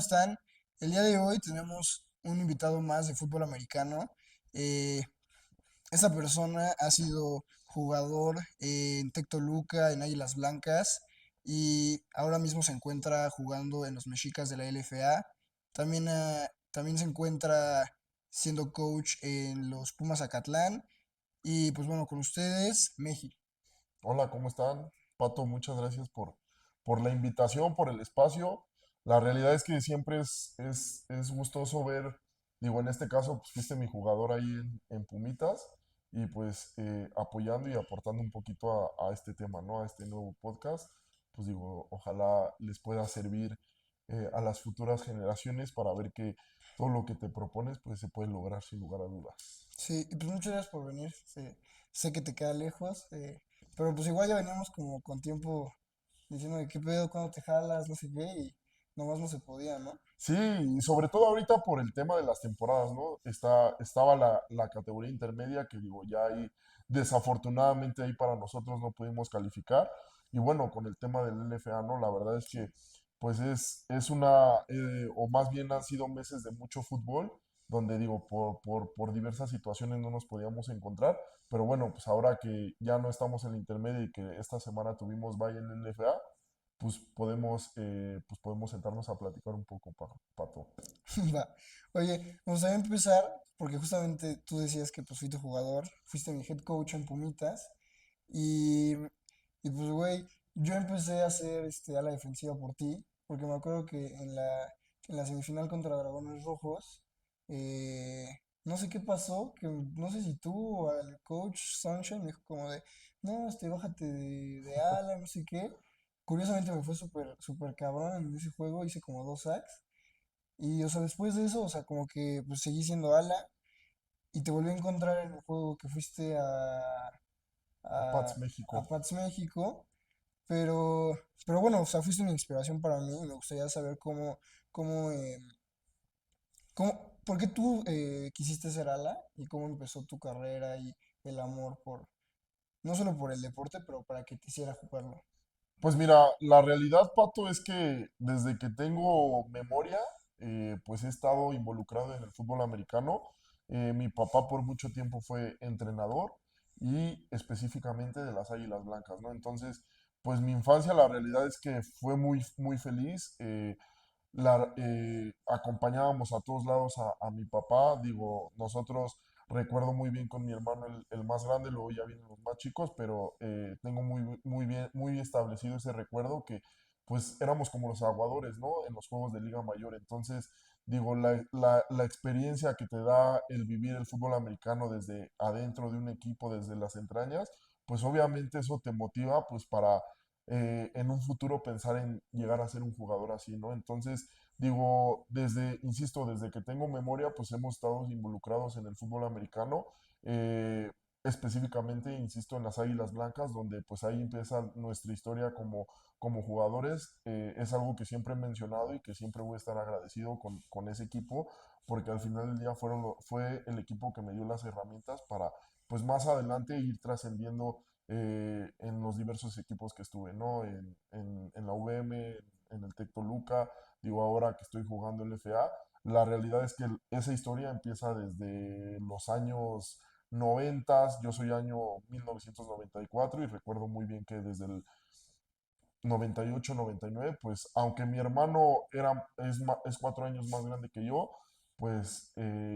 están? El día de hoy tenemos un invitado más de fútbol americano. Eh, Esta persona ha sido jugador en Tec Toluca, en Águilas Blancas, y ahora mismo se encuentra jugando en los Mexicas de la LFA. También se encuentra siendo coach en los Pumas Acatlán. Y pues bueno, con ustedes, Meji. Hola, ¿cómo están? Pato, muchas gracias por la invitación, por el espacio. La realidad es que siempre es gustoso ver, digo, en este caso, pues fuiste mi jugador ahí en Pumitas y pues apoyando y aportando un poquito a este tema, ¿no? A este nuevo podcast. Pues digo, ojalá les pueda servir a las futuras generaciones para ver que todo lo que te propones, pues se puede lograr sin lugar a dudas. Sí, y pues muchas gracias por venir. Sé que te queda lejos, pero pues igual ya veníamos como con tiempo diciendo de qué pedo, cuándo te jalas, no sé qué, y nomás no se podía, ¿no? Sí, y sobre todo ahorita por el tema de las temporadas, ¿no? Estaba la categoría intermedia que digo, ya ahí desafortunadamente ahí para nosotros no pudimos calificar. Y bueno, con el tema del LFA, ¿no? La verdad es Sí. que pues es una, o más bien han sido meses de mucho fútbol, donde digo, por diversas situaciones no nos podíamos encontrar. Pero bueno, pues ahora que ya no estamos en la intermedia y que esta semana tuvimos bye en el LFA, pues podemos sentarnos a platicar un poco, Pato. Va. Oye, me gustaría empezar porque justamente tú decías que pues fuiste jugador, fuiste mi head coach en Pumitas, y, y pues güey, yo empecé a hacer a la defensiva por ti, porque me acuerdo que en la semifinal contra Dragones Rojos, eh, no sé qué pasó, que no sé si tú o el coach Sunshine me dijo como de, no, bájate de ala, no sé qué. Curiosamente me fue súper cabrón en ese juego, hice como dos sacks. Y, o sea, después de eso, o sea, como que pues seguí siendo ala y te volví a encontrar en el juego que fuiste A a, Pats México. a Pats México, pero, pero bueno, o sea, fuiste una inspiración para mí y me gustaría saber cómo, por qué tú quisiste ser ala y cómo empezó tu carrera y el amor por, no solo por el deporte, pero para que te hiciera jugarlo. Pues mira, la realidad, Pato, es que desde que tengo memoria, pues he estado involucrado en el fútbol americano. Mi papá por mucho tiempo fue entrenador y específicamente de las Águilas Blancas, ¿no? Entonces, pues mi infancia, la realidad es que fue muy feliz. Acompañábamos a todos lados a mi papá. Digo, nosotros recuerdo muy bien con mi hermano el más grande, luego ya vienen los más chicos, pero tengo muy bien, muy establecido ese recuerdo que pues éramos como los aguadores, ¿no? En los juegos de Liga Mayor. Entonces, digo, la experiencia que te da el vivir el fútbol americano desde adentro de un equipo, desde las entrañas, pues obviamente eso te motiva pues para en un futuro pensar en llegar a ser un jugador así, ¿no? Entonces, digo, insisto, desde que tengo memoria, pues hemos estado involucrados en el fútbol americano, eh, específicamente, insisto, en las Águilas Blancas, donde pues ahí empieza nuestra historia como jugadores. Es algo que siempre he mencionado y que siempre voy a estar agradecido con ese equipo, porque al final del día fue el equipo que me dio las herramientas para, pues más adelante ir trascendiendo en los diversos equipos que estuve, ¿no? En la UVM, en el Tec Toluca, digo ahora que estoy jugando el FA. La realidad es que esa historia empieza desde los años 90, yo soy año 1994 y recuerdo muy bien que desde el 98, 99, pues aunque mi hermano es 4 años más grande que yo, pues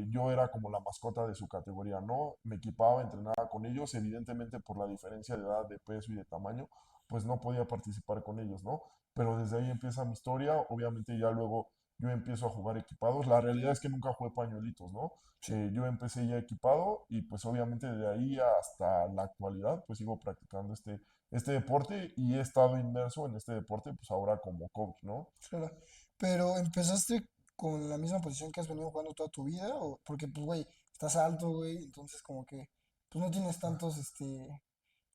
yo era como la mascota de su categoría, ¿no? Me equipaba, entrenaba con ellos, evidentemente por la diferencia de edad, de peso y de tamaño, pues no podía participar con ellos, ¿no? Pero desde ahí empieza mi historia, obviamente ya luego yo empiezo a jugar equipados, la realidad es que nunca jugué pañuelitos, ¿no? Sí. Yo empecé ya equipado y pues obviamente de ahí hasta la actualidad pues sigo practicando este deporte y he estado inmerso en este deporte, pues ahora como coach, ¿no? Claro. Pero empezaste con la misma posición que has venido jugando toda tu vida, o porque pues güey, estás alto, güey, entonces como que pues no tienes tantos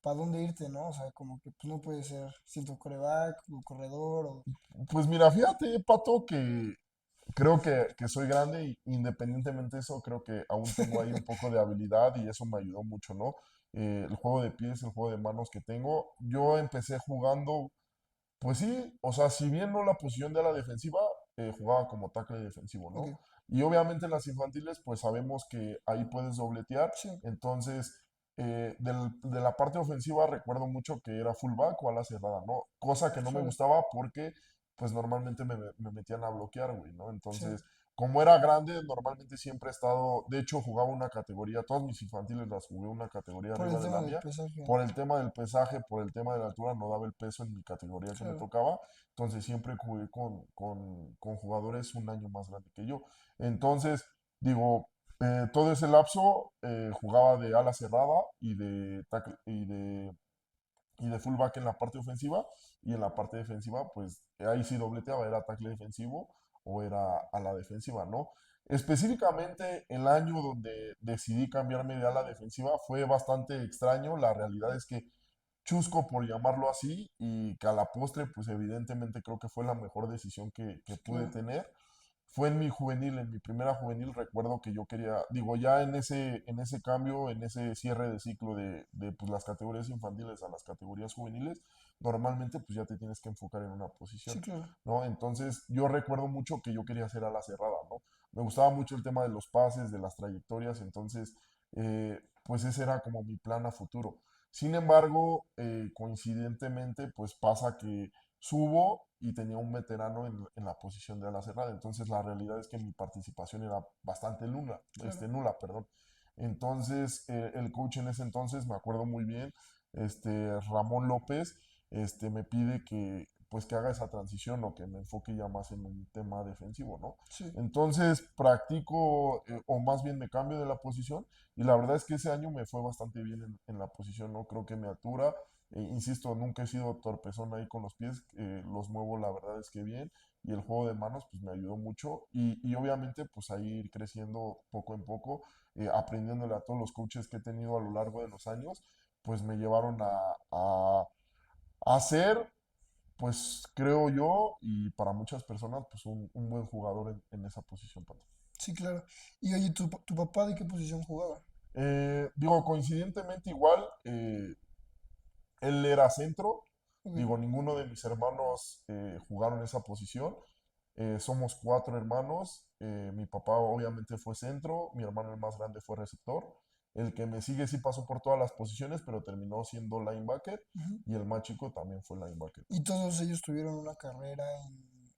para dónde irte, ¿no? O sea, como que pues no puedes ser siento coreback o corredor o Pues mira, fíjate, Pato, que creo que soy grande y independientemente de eso, creo que aún tengo ahí un poco de habilidad y eso me ayudó mucho, ¿no? El juego de pies, el juego de manos que tengo. Yo empecé jugando, pues sí, o sea, si bien no la posición de la defensiva, jugaba como tackle defensivo, Ok, ¿no? Y obviamente en las infantiles, pues sabemos que ahí puedes dobletear. sí, Entonces, de la parte ofensiva recuerdo mucho que era fullback o ala cerrada, ¿no? Cosa que no me claro, gustaba porque, pues normalmente me metían a bloquear, güey, ¿no? sí. Entonces, como era grande, normalmente siempre he estado, de hecho jugaba una categoría, todas mis infantiles las jugué una categoría Por arriba el de tema la del mía, pesaje, por ¿no? el tema del pesaje, por el tema de la altura, no daba el peso en mi categoría que me Claro, tocaba, entonces siempre jugué con jugadores un año más grande que yo. Entonces, digo, todo ese lapso jugaba de ala cerrada y de fullback en la parte ofensiva y en la parte defensiva, pues ahí sí dobleteaba, era tackle defensivo o era a la defensiva, ¿no? Específicamente el año donde decidí cambiarme de ala defensiva fue bastante extraño, la realidad es que chusco por llamarlo así y que a la postre pues evidentemente creo que fue la mejor decisión que sí, pude claro. tener. Fue en mi juvenil, en mi primera juvenil, recuerdo que yo quería, digo, ya en ese cambio, en ese cierre de ciclo pues, las categorías infantiles a las categorías juveniles, normalmente pues ya te tienes que enfocar en una Sí, posición, claro. ¿no? Entonces yo recuerdo mucho que yo quería hacer ala cerrada, ¿no? Me gustaba mucho el tema de los pases, de las trayectorias, entonces pues ese era como mi plan a futuro. Sin embargo, coincidentemente, pues pasa que subo y tenía un veterano en la posición de ala cerrada. Entonces la realidad es que mi participación era bastante Claro. nula, perdón. Entonces el coach en ese entonces, me acuerdo muy bien, Ramón López, me pide que pues que haga esa transición o que me enfoque ya más en un tema defensivo, ¿no? Sí, Entonces practico o más bien me cambio de la posición y la verdad es que ese año me fue bastante bien en la posición, ¿no? Creo que mi altura, insisto, nunca he sido torpezón ahí con los pies, los muevo la verdad es que bien y el juego de manos pues me ayudó mucho y obviamente pues ahí ir creciendo poco en poco, aprendiéndole a todos los coaches que he tenido a lo largo de los años, pues me llevaron a ser, pues creo yo y para muchas personas pues un buen jugador en esa posición, Pato. sí, claro. Y oye, ¿tu papá de qué posición jugaba? Digo, coincidentemente igual, él era centro, Ok, digo, ninguno de mis hermanos jugaron esa posición. Somos cuatro hermanos. Mi papá obviamente fue centro, mi hermano el más grande fue receptor. El que me sigue sí pasó por todas las posiciones, pero terminó siendo linebacker. ujú. Y el más chico también fue linebacker. ¿Y todos ellos tuvieron una carrera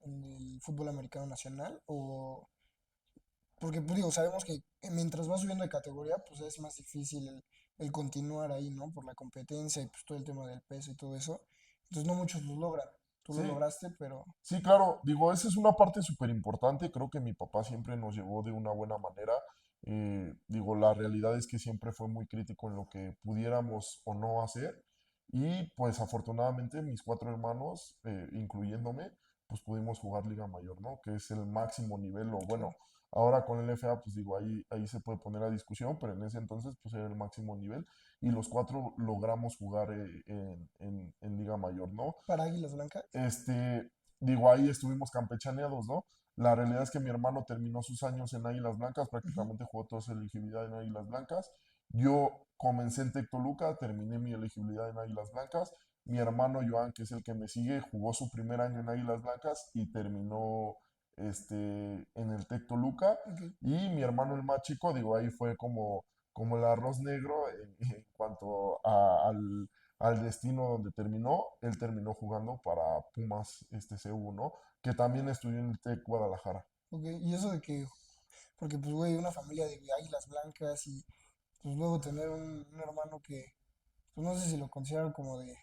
en el fútbol americano nacional? O, porque, pues digo, sabemos que mientras vas subiendo de categoría, pues es más difícil el continuar ahí, ¿no? Por la competencia y pues todo el tema del peso y todo eso. Entonces no muchos lo logran. Tú lo Sí, lograste, pero sí, claro, digo, esa es una parte súper importante. Creo que mi papá siempre nos llevó de una buena manera. Digo, la realidad es que siempre fue muy crítico en lo que pudiéramos o no hacer. Y pues afortunadamente mis cuatro hermanos, incluyéndome, pues pudimos jugar Liga Mayor, ¿no? Que es el máximo nivel, o claro. bueno, ahora con el FA, pues digo, ahí se puede poner a discusión, pero en ese entonces pues era el máximo nivel. Y los cuatro logramos jugar en Liga Mayor, ¿no? Para Águilas Blancas. Digo, ahí estuvimos campechaneados, ¿no? La realidad es que mi hermano terminó sus años en Águilas Blancas, Ujú. prácticamente jugó toda su elegibilidad en Águilas Blancas. Yo comencé en Tec Toluca, terminé mi elegibilidad en Águilas Blancas. Mi hermano Joan, que es el que me sigue, jugó su primer año en Águilas Blancas y terminó en el Tec Toluca. Ok. Y mi hermano el más chico, digo, ahí fue como el arroz negro en cuanto al destino donde terminó. Él terminó jugando para Pumas CU, ¿no? Que también estudió en el TEC Guadalajara. Ok. Y eso de que, porque pues, güey, una familia de Águilas Blancas y pues luego tener un hermano que, pues no sé si lo consideran como ¿De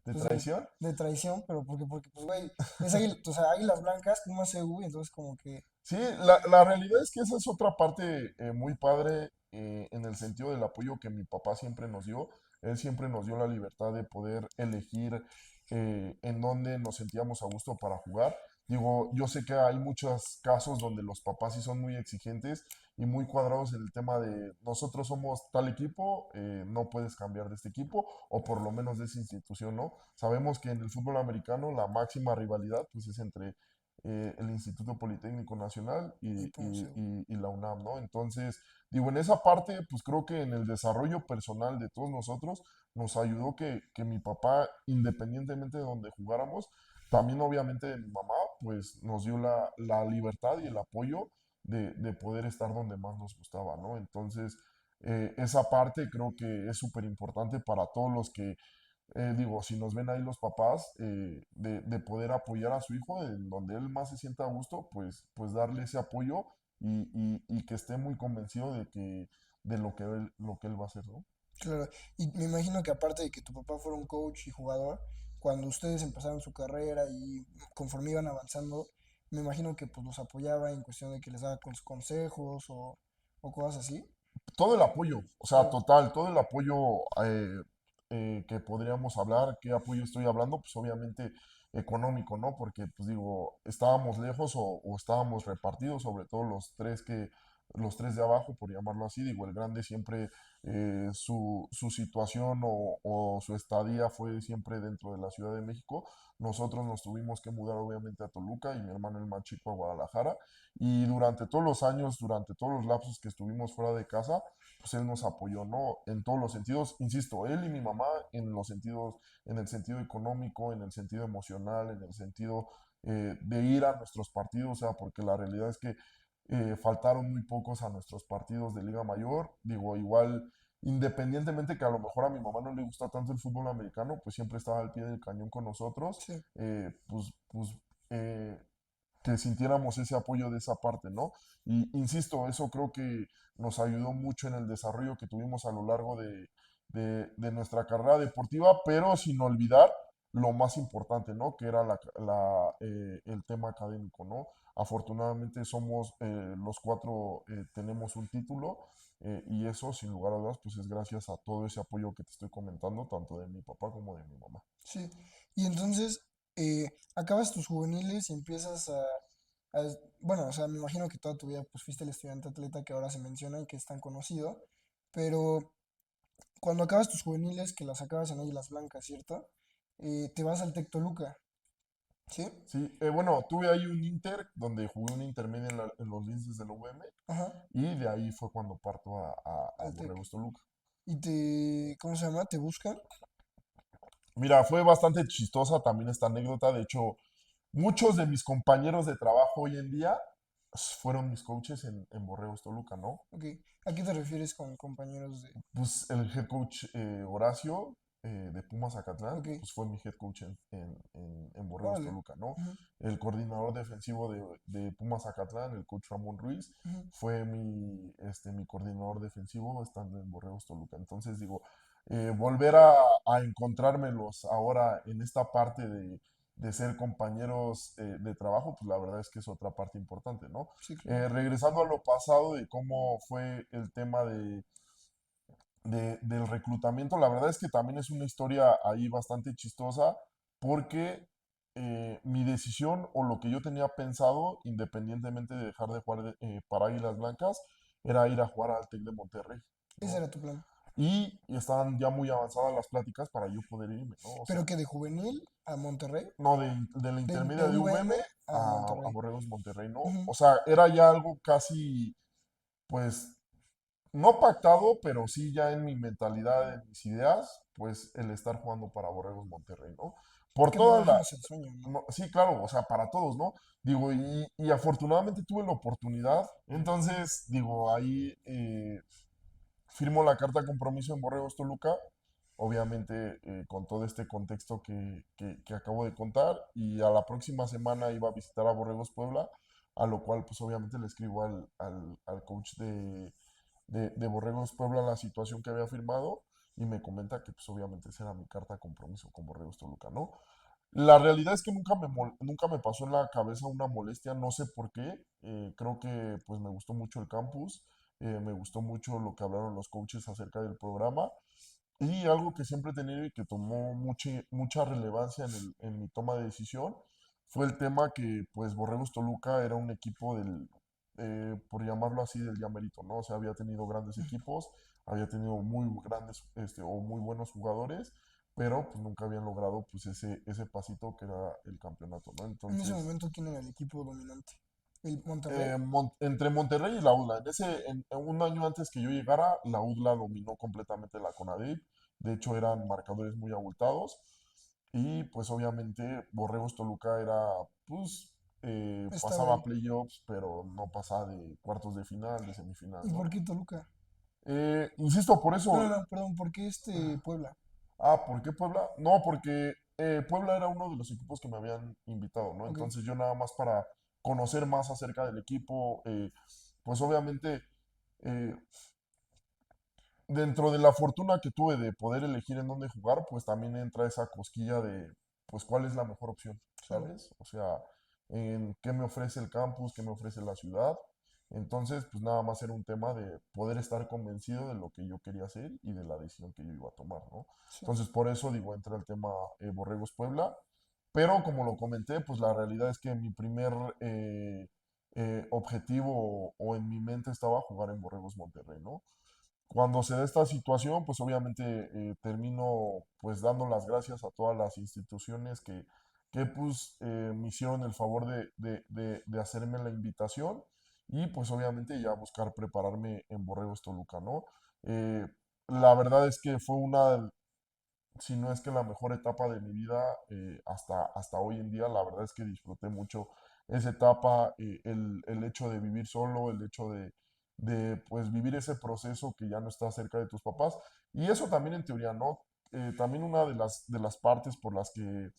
pues traición? de traición, pero porque, pues, güey, es águila, o sea, Águilas Blancas, Pumas CU, y entonces como que, Sí, la realidad es que esa es otra parte muy padre en el sentido del apoyo que mi papá siempre nos dio. Él siempre nos dio la libertad de poder elegir en dónde nos sentíamos a gusto para jugar. Digo, yo sé que hay muchos casos donde los papás sí son muy exigentes y muy cuadrados en el tema de nosotros somos tal equipo, no puedes cambiar de este equipo o por lo menos de esa institución, ¿no? Sabemos que en el fútbol americano la máxima rivalidad pues es entre el Instituto Politécnico Nacional y Pumas CU. y la UNAM, ¿no? Entonces, digo, en esa parte, pues creo que en el desarrollo personal de todos nosotros nos ayudó que mi papá, independientemente de donde jugáramos, también obviamente de mi mamá, pues nos dio la libertad y el apoyo de poder estar donde más nos gustaba, ¿no? Entonces, esa parte creo que es súper importante para todos los que, digo, si nos ven ahí los papás, de poder apoyar a su hijo en donde él más se sienta a gusto, pues darle ese apoyo y que esté muy convencido de lo que él va a hacer, ¿no? Claro, y me imagino que aparte de que tu papá fuera un coach y jugador, cuando ustedes empezaron su carrera y conforme iban avanzando, me imagino que pues los apoyaba en cuestión de que les daba consejos o cosas así. Todo el apoyo, o sea, Claro, total, todo el apoyo que podríamos hablar, ¿qué apoyo estoy hablando? Pues obviamente económico, ¿no? Porque, pues digo, estábamos lejos o estábamos repartidos, sobre todo los tres de abajo, por llamarlo así, digo, el grande siempre, su situación o su estadía fue siempre dentro de la Ciudad de México. Nosotros nos tuvimos que mudar obviamente a Toluca y mi hermano el más chico a Guadalajara. Y durante todos los años, durante todos los lapsos que estuvimos fuera de casa, pues él nos apoyó, ¿no? En todos los sentidos, insisto, él y mi mamá en los sentidos, en el sentido económico, en el sentido emocional, en el sentido de ir a nuestros partidos, o sea, porque la realidad es que faltaron muy pocos a nuestros partidos de Liga Mayor, digo, igual, independientemente que a lo mejor a mi mamá no le gusta tanto el fútbol americano, pues siempre estaba al pie del cañón con nosotros, sí, pues eh, que sintiéramos ese apoyo de esa parte, ¿no? Y insisto, eso creo que nos ayudó mucho en el desarrollo que tuvimos a lo largo de nuestra carrera deportiva, pero sin olvidar lo más importante, ¿no? Que era el tema académico, ¿no? Afortunadamente somos los cuatro, tenemos un título y eso, sin lugar a dudas, pues es gracias a todo ese apoyo que te estoy comentando, tanto de mi papá como de mi mamá. sí. Y entonces acabas tus juveniles y empiezas a- bueno, o sea, me imagino que toda tu vida pues fuiste el estudiante atleta que ahora se menciona y que es tan conocido, pero cuando acabas tus juveniles, que las acabas en Águilas Blancas, ¿cierto? Te vas al Tec Toluca, ¿sí? Sí, bueno, tuve ahí un Inter donde jugué un intermedio en los Linces de la UM Ajá, y de ahí fue cuando parto a al Tec. Borregos Toluca. Y te, ¿cómo se llama? ¿Te buscan? Mira, fue bastante chistosa también esta anécdota. De hecho, muchos de mis compañeros de trabajo hoy en día fueron mis coaches en Borregos Toluca, ¿no? Ok. ¿A qué te refieres con compañeros de...? Pues el head coach Horacio de Pumas Zacatlán, Ok, pues fue mi head coach en Borregos órale. Toluca, ¿no? Ujú, El coordinador defensivo de Pumas Zacatlán, el coach Ramón Ruiz, ujú. fue mi coordinador defensivo estando en Borregos Toluca. Entonces digo, volver a encontrármelos ahora en esta parte de ser compañeros de trabajo, pues la verdad es que es otra parte importante, ¿no? Sí, claro. Regresando a lo pasado de cómo fue el tema del reclutamiento, la verdad es que también es una historia ahí bastante chistosa porque mi decisión o lo que yo tenía pensado, independientemente de dejar de jugar para Águilas Blancas, era ir a jugar al TEC de Monterrey, Ese ¿no? era tu plan. Y estaban ya muy avanzadas las pláticas para yo poder irme, ¿no? O sea, Pero que de juvenil a Monterrey, no de la de intermedia de VM UVM a a Monterrey. Borregos Monterrey, ¿no? Ujú. O sea, era ya algo casi, pues, no pactado, pero sí ya en mi mentalidad, en mis ideas, pues el estar jugando para Borregos Monterrey, ¿no? Por Que me toda imagino la... es el sueño, ¿no? sí, claro, o sea, para todos, ¿no? Digo, y afortunadamente tuve la oportunidad, entonces, digo, ahí firmo la carta de compromiso en Borregos Toluca, obviamente con todo este contexto que acabo de contar, y a la próxima semana iba a visitar a Borregos Puebla, a lo cual pues obviamente le escribo al coach de Borregos Puebla la situación que había firmado y me comenta que pues obviamente esa era mi carta de compromiso con Borregos Toluca, ¿no? La realidad es que nunca me pasó en la cabeza una molestia, no sé por qué. Creo que pues me gustó mucho el campus, me gustó mucho lo que hablaron los coaches acerca del programa y algo que siempre he tenido y que tomó mucha relevancia en mi toma de decisión fue el tema que pues Borregos Toluca era un equipo por llamarlo así, del llamerito, ¿no? O sea, había tenido grandes equipos, había tenido muy grandes o muy buenos jugadores, pero pues nunca habían logrado pues ese pasito que era el campeonato, ¿no? En ese Entonces, momento, ¿quién era el equipo dominante? ¿El Monterrey? Entre Monterrey y la UDLA. En un año antes que yo llegara, la UDLA dominó completamente la CONADIP. De hecho, eran marcadores muy abultados. Y pues obviamente Borregos Toluca era, pues, Estaba pasaba a ahí. playoffs, pero no pasaba de cuartos de final, de semifinal, ¿Y por ¿no? qué Toluca? Insisto, por No, no, eso. no, perdón, ¿por qué Puebla? ¿Por qué Puebla? No, porque Puebla era uno de los equipos que me habían invitado, ¿no? Ok, Entonces yo nada más para conocer más acerca del equipo, pues obviamente eh, dentro de la fortuna que tuve de poder elegir en dónde jugar, pues también entra esa cosquilla de, pues, cuál es la mejor opción, claro. ¿sabes? O sea, en qué me ofrece el campus, qué me ofrece la ciudad. Entonces, pues nada más era un tema de poder estar convencido de lo que yo quería hacer y de la decisión que yo iba a tomar, ¿no? Sí. Entonces, por eso digo, entra el tema Borregos Puebla. Pero como lo comenté, pues la realidad es que mi primer objetivo o en mi mente estaba jugar en Borregos Monterrey, ¿no? Cuando se da esta situación, pues obviamente termino pues dando las gracias a todas las instituciones que pues me hicieron el favor de hacerme la invitación y pues obviamente ya buscar prepararme en Borregos Toluca, ¿no? Eh, la verdad es que fue una, si no es que la mejor etapa de mi vida hasta hoy en día. La verdad es que disfruté mucho esa etapa, el hecho de vivir solo, el hecho de pues vivir ese proceso que ya no estás cerca de tus papás. Y eso también en teoría, ¿no? También una de las partes por las que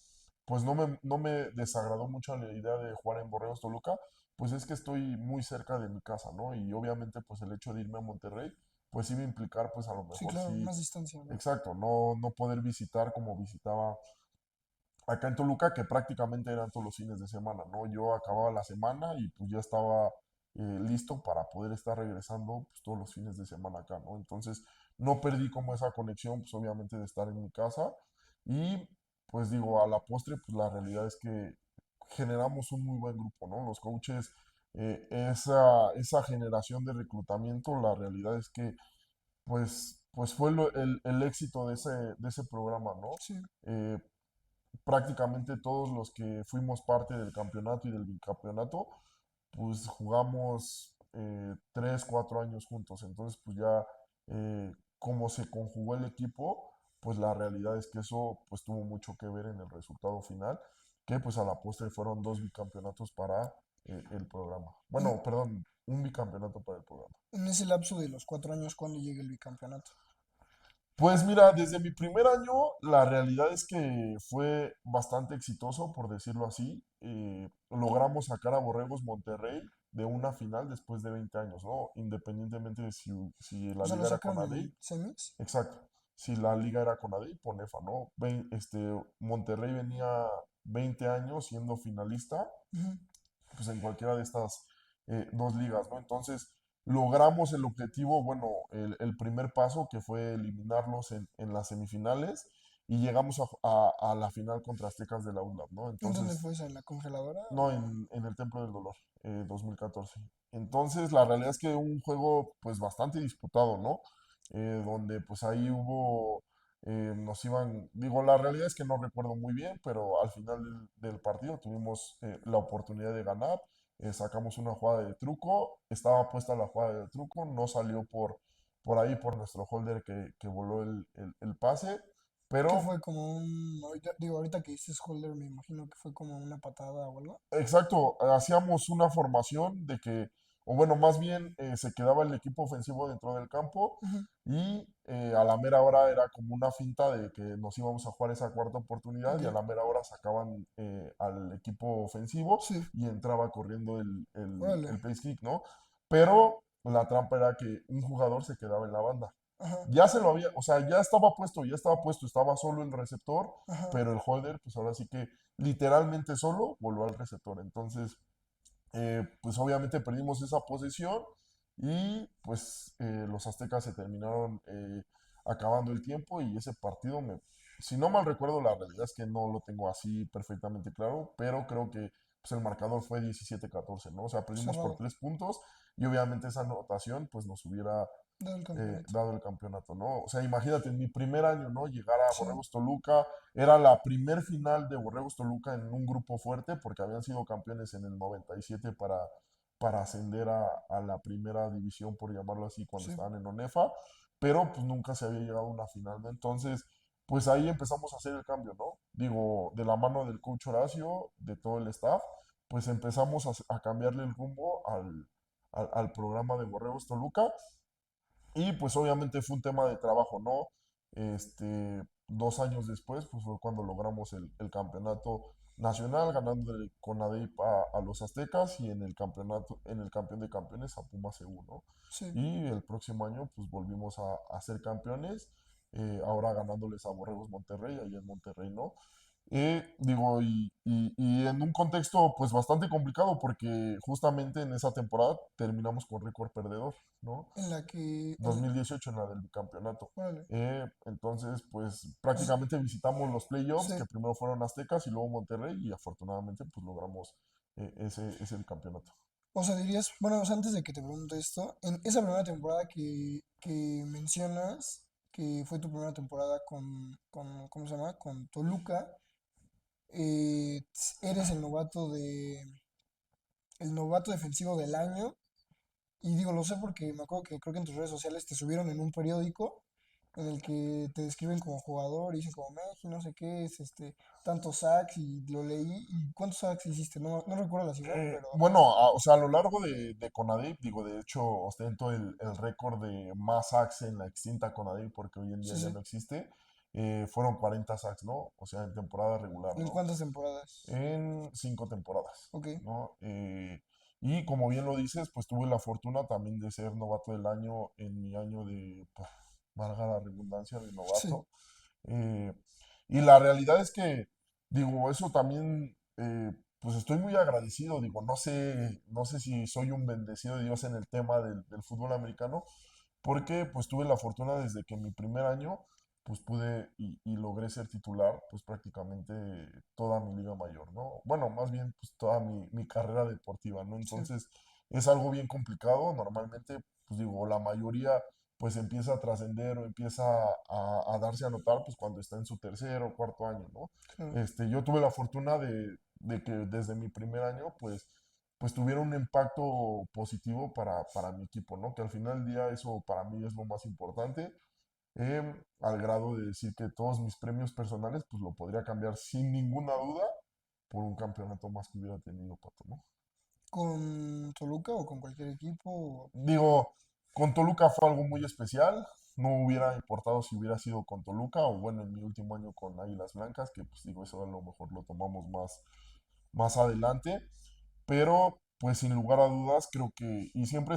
pues no me desagradó mucho la idea de jugar en Borreos Toluca, pues es que estoy muy cerca de mi casa, ¿no? Y obviamente pues el hecho de irme a Monterrey, pues iba a implicar pues a lo Sí, mejor claro, sí. más distancia, ¿no? Exacto, no poder visitar como visitaba acá en Toluca, que prácticamente eran todos los fines de semana, ¿no? Yo acababa la semana y pues ya estaba listo para poder estar regresando pues, todos los fines de semana acá, ¿no? Entonces no perdí como esa conexión, pues obviamente de estar en mi casa y pues digo, a la postre, pues la realidad es que generamos un muy buen grupo, ¿no? Los coaches, esa generación de reclutamiento, la realidad es que pues fue el éxito de ese programa, ¿no? Sí. Eh, prácticamente todos los que fuimos parte del campeonato y del bicampeonato, pues jugamos 3, 4 años juntos. Entonces, pues ya como se conjugó el equipo, pues la realidad es que eso pues tuvo mucho que ver en el resultado final, que pues a la postre fueron 2 bicampeonatos para el programa. En, Bueno, perdón, un bicampeonato para el programa. en ese lapso de los 4 años, ¿cuándo llega el bicampeonato? Pues mira, desde mi primer año, la realidad es que fue bastante exitoso, por decirlo así. Logramos sacar a Borregos Monterrey de una final después de 20 años, ¿no? Independientemente de si O la sea, lo liga era sacaron Conadey, en semis. exacto. Si la liga era Conadey, Ponefa, ¿no? Monterrey venía 20 años siendo finalista Ujú. pues en cualquiera de estas dos ligas, ¿no? Entonces, logramos el objetivo, bueno, el primer paso que fue eliminarlos en las semifinales y llegamos a la final contra Aztecas de la UNLAP, ¿no? ¿En dónde Entonces, fue esa? ¿En la congeladora? no, en el Templo del Dolor, 2014. Entonces, la realidad es que un juego, pues, bastante disputado, ¿no? Donde, pues, ahí nos iban, digo, la realidad es que no recuerdo muy bien, pero al final del partido tuvimos la oportunidad de ganar, sacamos una jugada de truco, estaba puesta la jugada de truco, no salió por ahí, por nuestro holder que voló el pase, Que pero fue como un. Digo, ahorita que dices holder, me imagino que fue como una patada o algo. exacto, hacíamos una formación de que, o bueno, más bien se quedaba el equipo ofensivo dentro del campo Ujú. y a la mera hora era como una finta de que nos íbamos a jugar esa cuarta oportunidad Ok, y a la mera hora sacaban al equipo ofensivo sí, y entraba corriendo el órale. place kick, ¿no? Pero la trampa era que un jugador se quedaba en la banda. Ajá, Ya se lo había, o sea, ya estaba puesto, estaba solo el receptor, ajá. pero el holder, pues ahora sí que literalmente solo voló al receptor. Entonces, pues obviamente perdimos esa posesión y pues los aztecas se terminaron acabando el tiempo y ese partido si no mal recuerdo, la realidad es que no lo tengo así perfectamente claro, pero creo que pues, el marcador fue 17-14, ¿no? O sea, perdimos por Cerrado. 3 puntos y obviamente esa anotación pues nos hubiera Dado el campeonato. dado el campeonato, ¿no? O sea, imagínate, en mi primer año, ¿no? Llegar a Sí, Borregos Toluca, era la primer final de Borregos Toluca en un grupo fuerte, porque habían sido campeones en el 97 para ascender a la primera división, por llamarlo así, cuando sí. estaban en ONEFA, pero pues nunca se había llegado a una final, ¿no? Entonces, pues ahí empezamos a hacer el cambio, ¿no? Digo, de la mano del coach Horacio, de todo el staff, pues empezamos a cambiarle el rumbo al programa de Borregos Toluca y pues obviamente fue un tema de trabajo, ¿no? 2 años después, pues fue cuando logramos el campeonato nacional, ganando con ADEIP a los Aztecas y en el campeonato, en el campeón de campeones a Pumas EU, ¿no? Sí. Y el próximo año, pues volvimos a ser campeones, ahora ganándoles a Borregos Monterrey, allá en Monterrey, ¿no? Digo, y en un contexto pues bastante complicado porque justamente en esa temporada terminamos con récord perdedor, ¿no? En la que, 2018 en la del bicampeonato. órale. Entonces, pues O s- prácticamente visitamos los playoffs, sí. que primero fueron Aztecas y luego Monterrey, y afortunadamente pues logramos ese campeonato. O sea, dirías, bueno, o sea, antes de que te pregunte esto, en esa primera temporada que mencionas, que fue tu primera temporada ¿cómo se llama? Con Toluca, eres el novato defensivo del año. Y digo, lo sé porque me acuerdo que creo que en tus redes sociales te subieron en un periódico en el que te describen como jugador y dicen como Messi, no sé qué, es tantos sacks y lo leí. ¿Y cuántos sacks hiciste? No recuerdo la cifra, pero Bueno, o sea, a lo largo de Conadip, digo, de hecho, ostento el récord de más sacks en la extinta Conadip, porque hoy en día sí, ya sí. no existe. Fueron 40 sacks, ¿no? O sea, en temporada regular, ¿En ¿no? cuántas temporadas? En 5 temporadas, Ok, ¿no? Y como bien lo dices, pues tuve la fortuna también de ser novato del año en mi año de, pues, valga la redundancia, de sí, novato. Eh, y la realidad es que, digo, eso también, pues estoy muy agradecido, digo, no sé si soy un bendecido de Dios en el tema del fútbol americano, porque pues tuve la fortuna desde que en mi primer año, pues pude y logré ser titular, pues prácticamente toda mi liga mayor, ¿no? Bueno, más bien, pues toda mi carrera deportiva, ¿no? sí, Entonces, es algo bien complicado, normalmente, pues digo, la mayoría pues empieza a trascender o empieza a darse a notar pues cuando está en su tercer o cuarto año, ¿no? claro. Yo tuve la fortuna de que desde mi primer año pues tuviera un impacto positivo para mi equipo, ¿no? Que al final del día eso para mí es lo más importante, al grado de decir que todos mis premios personales pues lo podría cambiar sin ninguna duda por un campeonato más que hubiera tenido Pato, ¿no? ¿Con Toluca o con cualquier equipo? Digo, con Toluca fue algo muy especial. No hubiera importado si hubiera sido con Toluca o bueno, en mi último año con Águilas Blancas, que pues digo, eso a lo mejor lo tomamos más adelante. Pero pues sin lugar a dudas creo que, y siempre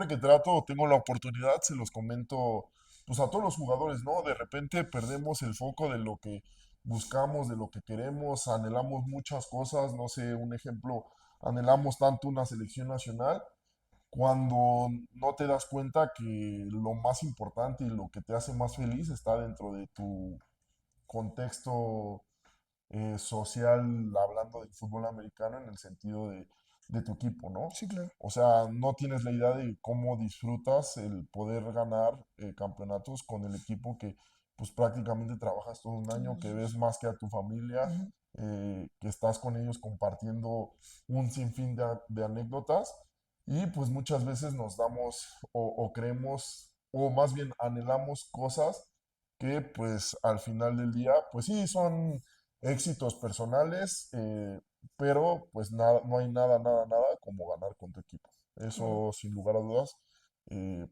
que trato o tengo la oportunidad, se los comento pues a todos los jugadores, ¿no? De repente perdemos el foco de lo que buscamos, de lo que queremos, anhelamos muchas cosas, no sé, un ejemplo, anhelamos tanto una selección nacional cuando no te das cuenta que lo más importante y lo que te hace más feliz está dentro de tu contexto social, hablando del fútbol americano en el sentido de tu equipo, ¿no? Sí, claro. O sea, no tienes la idea de cómo disfrutas el poder ganar campeonatos con el equipo que pues prácticamente trabajas todo un año, Todos que ves esos. más que a tu familia, Ujú. que estás con ellos compartiendo un sinfín de anécdotas y pues muchas veces nos damos o creemos o más bien anhelamos cosas que pues al final del día pues sí son éxitos personales, pero pues nada, no hay nada como ganar con tu equipo. Claro. Eso sin lugar a dudas, eh,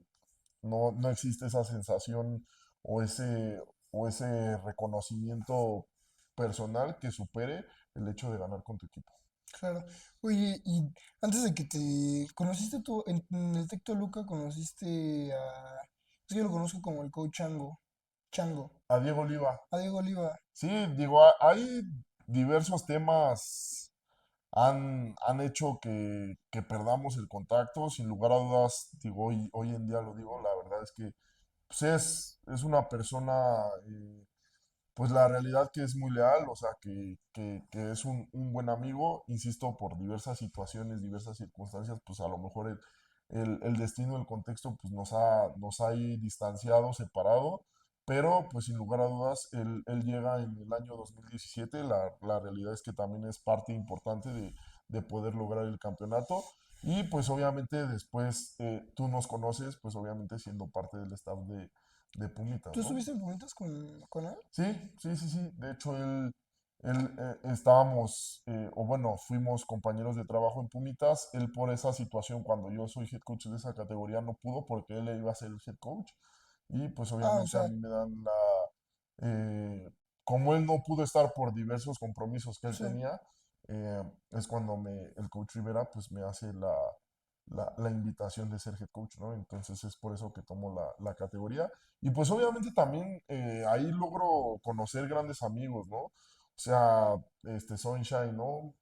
no existe esa sensación o ese reconocimiento personal que supere el hecho de ganar con tu equipo. Claro. Oye, y antes de que ¿conociste tú, en el Tec Toluca conociste es que yo lo conozco como el coach Chango, A Diego Oliva, a Diego Oliva? sí, digo, hay diversos temas han hecho que perdamos el contacto. Sin lugar a dudas, digo, hoy en día lo digo, la verdad es que pues es una persona, pues la realidad que es muy leal, o sea, que es un buen amigo, insisto, por diversas situaciones, diversas circunstancias, pues a lo mejor el destino, el contexto, pues nos ha ahí distanciado, separado, pero pues sin lugar a dudas, él llega en el año 2017, la realidad es que también es parte importante de poder lograr el campeonato. Y pues obviamente después tú nos conoces, pues obviamente siendo parte del staff de Pumitas, ¿Tú ¿no? estuviste en Pumitas con él? Sí, sí, sí, sí. De hecho, estábamos, o bueno, fuimos compañeros de trabajo en Pumitas. Él por esa situación, cuando yo soy head coach de esa categoría, no pudo porque él iba a ser el head coach. Y pues Ah, o obviamente a sea, mí me dan como él no pudo estar por diversos compromisos que él sí, tenía, es cuando el coach Rivera pues me hace la invitación de ser head coach, ¿no? Entonces es por eso que tomo la categoría. Y pues obviamente también ahí logro conocer grandes amigos, ¿no? O sea, Sunshine, ¿no?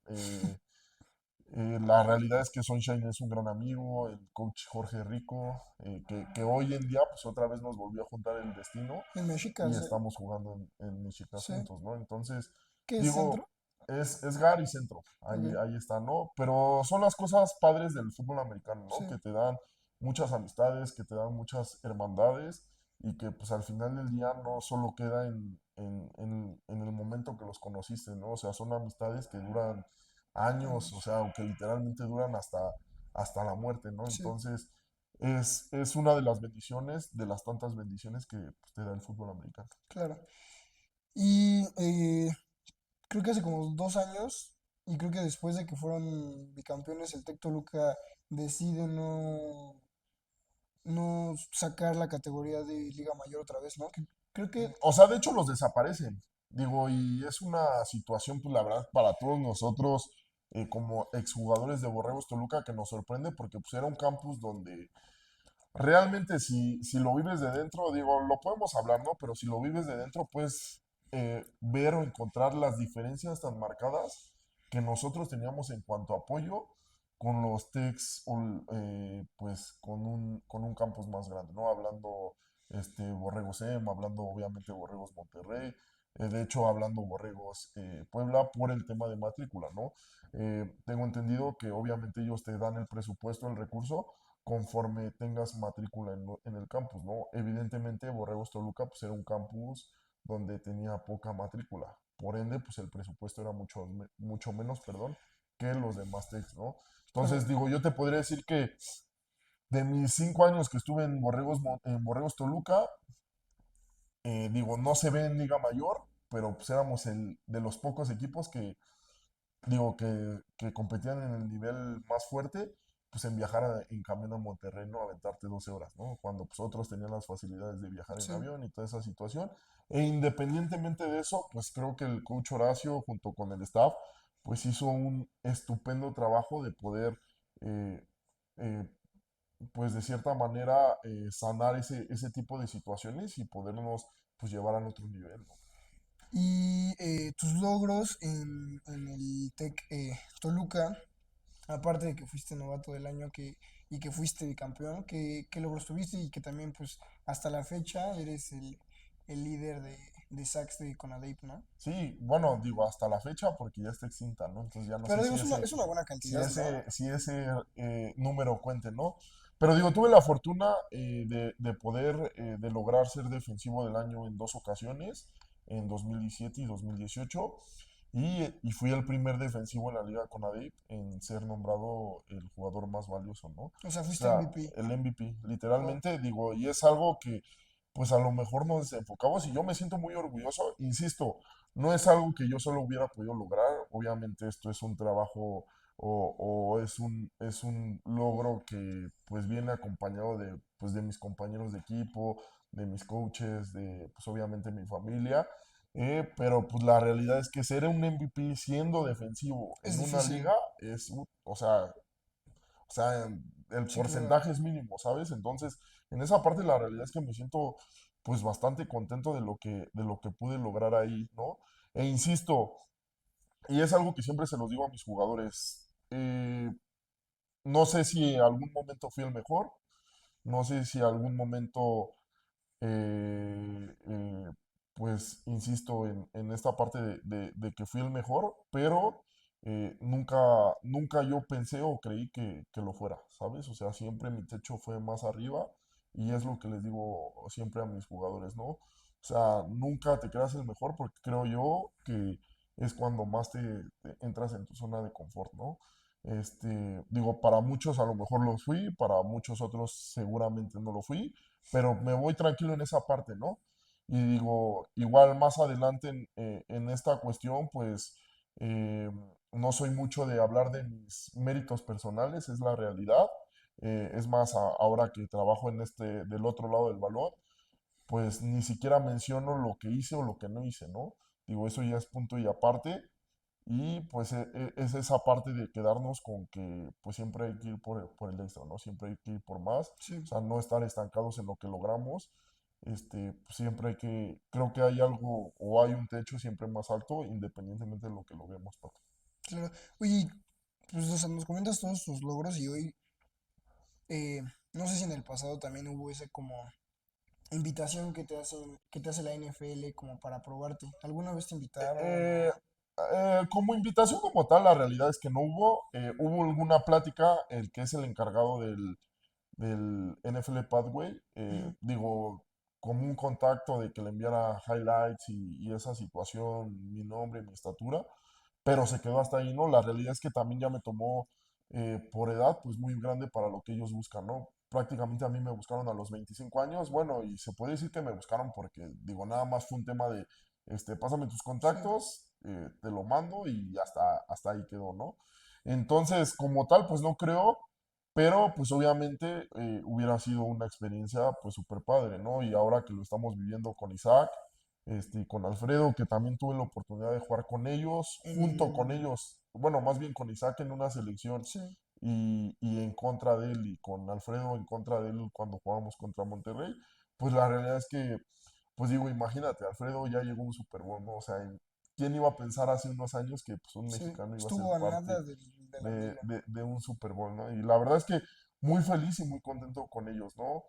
La realidad es que Sunshine es un gran amigo, el coach Jorge Rico, que hoy en día pues otra vez nos volvió a juntar el destino en y Mexicas, estamos jugando en Mexicas sí. juntos, ¿no? Entonces, ¿Qué es digo, centro? es Gary Centro, ahí, Ok, ahí está, ¿no? Pero son las cosas padres del fútbol americano, ¿no? sí, Que te dan muchas amistades, que te dan muchas hermandades y que pues al final del día no solo queda en el momento que los conociste, ¿no? O sea, son amistades que duran años, o años, sea, o que literalmente duran hasta la muerte, ¿no? sí, Entonces, es una de las bendiciones, de las tantas bendiciones que pues, te da el fútbol americano. claro. Y creo que hace como 2 años, y creo que después de que fueron bicampeones, el Tec Toluca decide no sacar la categoría de Liga Mayor otra vez, ¿no? Creo que, O sea, de hecho los desaparecen. Digo, y es una situación, pues la verdad, para todos nosotros, como exjugadores de Borregos Toluca, que nos sorprende porque pues era un campus donde realmente si lo vives de dentro, digo, lo podemos hablar, ¿no? Pero si lo vives de dentro, puedes ver o encontrar las diferencias tan marcadas que nosotros teníamos en cuanto a apoyo con los Tex, pues con un campus más grande, ¿no? Hablando Borregos hablando obviamente Borregos Monterrey, de hecho hablando Borregos Puebla por el tema de matrícula, ¿no? Tengo entendido que obviamente ellos te dan el presupuesto, el recurso, conforme tengas matrícula en el campus, ¿no? Evidentemente, Borregos Toluca pues era un campus donde tenía poca matrícula. Por ende, pues el presupuesto era mucho menos, perdón, que los demás techs, ¿no? claro, Entonces, digo, yo te podría decir que de mis 5 años que estuve en Borregos Toluca, digo, no se ve en Liga Mayor, pero pues éramos de los pocos equipos que digo, que competían en el nivel más fuerte, pues en viajar en camión a Monterrey, ¿no? Aventarte 12 horas, ¿no? Cuando pues otros tenían las facilidades de viajar en sí. avión y toda esa situación. E independientemente de eso, pues creo que el coach Horacio, junto con el staff, pues hizo un estupendo trabajo de poder, eh, eh, pues de cierta manera, sanar ese tipo de situaciones y podernos, pues llevar al otro nivel, ¿no? Y tus logros en el Tec Toluca, aparte de que fuiste novato del año y que fuiste bicampeón, ¿qué logros tuviste? Y que también, pues, hasta la fecha eres el líder de sacks de Conadep, ¿no? Sí, bueno, digo hasta la fecha porque ya está extinta, ¿no? Entonces ya no Pero sé digo, si es una buena si cantidad, ¿no? ese, si ese número cuente, ¿no? Pero digo, tuve la fortuna de poder, de lograr ser defensivo del año en 2 ocasiones, en 2017 y 2018, y fui el primer defensivo en la Liga Conadip en ser nombrado el jugador más valioso, ¿no? O O sea, fuiste sea, MVP. el MVP, Wow. literalmente, digo, y es algo que pues a lo mejor nos desenfocamos y yo me siento muy orgulloso, insisto, no es algo que yo solo hubiera podido lograr, obviamente esto es un trabajo o es un logro que pues viene acompañado de mis compañeros de equipo, de mis coaches, de pues obviamente mi familia, pero pues la realidad es que ser un MVP siendo defensivo Es en una difícil. liga es, o sea, el Sí, claro. porcentaje es mínimo, ¿sabes? Entonces, en esa parte la realidad es que me siento pues bastante contento de lo que pude lograr ahí, ¿no? E insisto, y es algo que siempre se los digo a mis jugadores, no sé si en algún momento fui el mejor, no sé si en algún momento pues insisto en esta parte de que fui el mejor, pero nunca, nunca yo pensé o creí que lo fuera, ¿sabes? O sea, siempre mi techo fue más arriba y es lo que les digo siempre a mis jugadores, ¿no? O sea, nunca te creas el mejor porque creo yo que es cuando más te entras en tu zona de confort, ¿no? Digo, para muchos a lo mejor lo fui, para muchos otros seguramente no lo fui, pero me voy tranquilo en esa parte, ¿no? Y digo, igual más adelante en esta cuestión, pues eh, no soy mucho de hablar de mis méritos personales, es la realidad. Es más, ahora que trabajo en del otro lado del balón, pues ni siquiera menciono lo que hice o lo que no hice, ¿no? Digo, eso ya es punto y aparte. Y pues es esa parte de quedarnos con que pues siempre hay que ir por el extra, ¿no? Siempre hay que ir por más, o Sí, sea, no estar estancados en lo que logramos. Pues, siempre hay que, creo que hay algo o hay un techo siempre más alto, independientemente de lo que logremos, Pato. claro. Oye, pues o sea, nos comentas todos tus logros y hoy, eh, no sé si en el pasado también hubo esa como invitación que te hace la NFL como para probarte. ¿Alguna vez te invitaron Eh, o...? Como invitación como tal, la realidad es que no hubo. Hubo alguna plática, el que es el encargado del NFL Pathway, Ujú, digo, como un contacto de que le enviara highlights y esa situación, mi nombre, mi estatura, pero se quedó hasta ahí, ¿no? La realidad es que también ya me tomó por edad, pues muy grande para lo que ellos buscan, ¿no? Prácticamente a mí me buscaron a los 25 años, bueno, y se puede decir que me buscaron porque, digo, nada más fue un tema de, pásame tus sí, contactos, te lo mando y hasta ahí quedó, ¿no? Entonces, como tal, pues no creo, pero pues obviamente hubiera sido una experiencia pues súper padre, ¿no? Y ahora que lo estamos viviendo con Isaac, y con Alfredo, que también tuve la oportunidad de jugar con ellos, junto con en... ellos, bueno, más bien con Isaac en una selección Sí, y en contra de él, y con Alfredo en contra de él cuando jugábamos contra Monterrey, pues la realidad es que, pues digo, imagínate, Alfredo ya llegó a un Super Bowl, ¿no? O sea, ¿quién iba a pensar hace unos años que pues, un sí. mexicano iba a ser Estuvo a parte nada del anillo. de un Super Bowl, ¿no? Y la verdad es que muy feliz y muy contento con ellos, ¿no?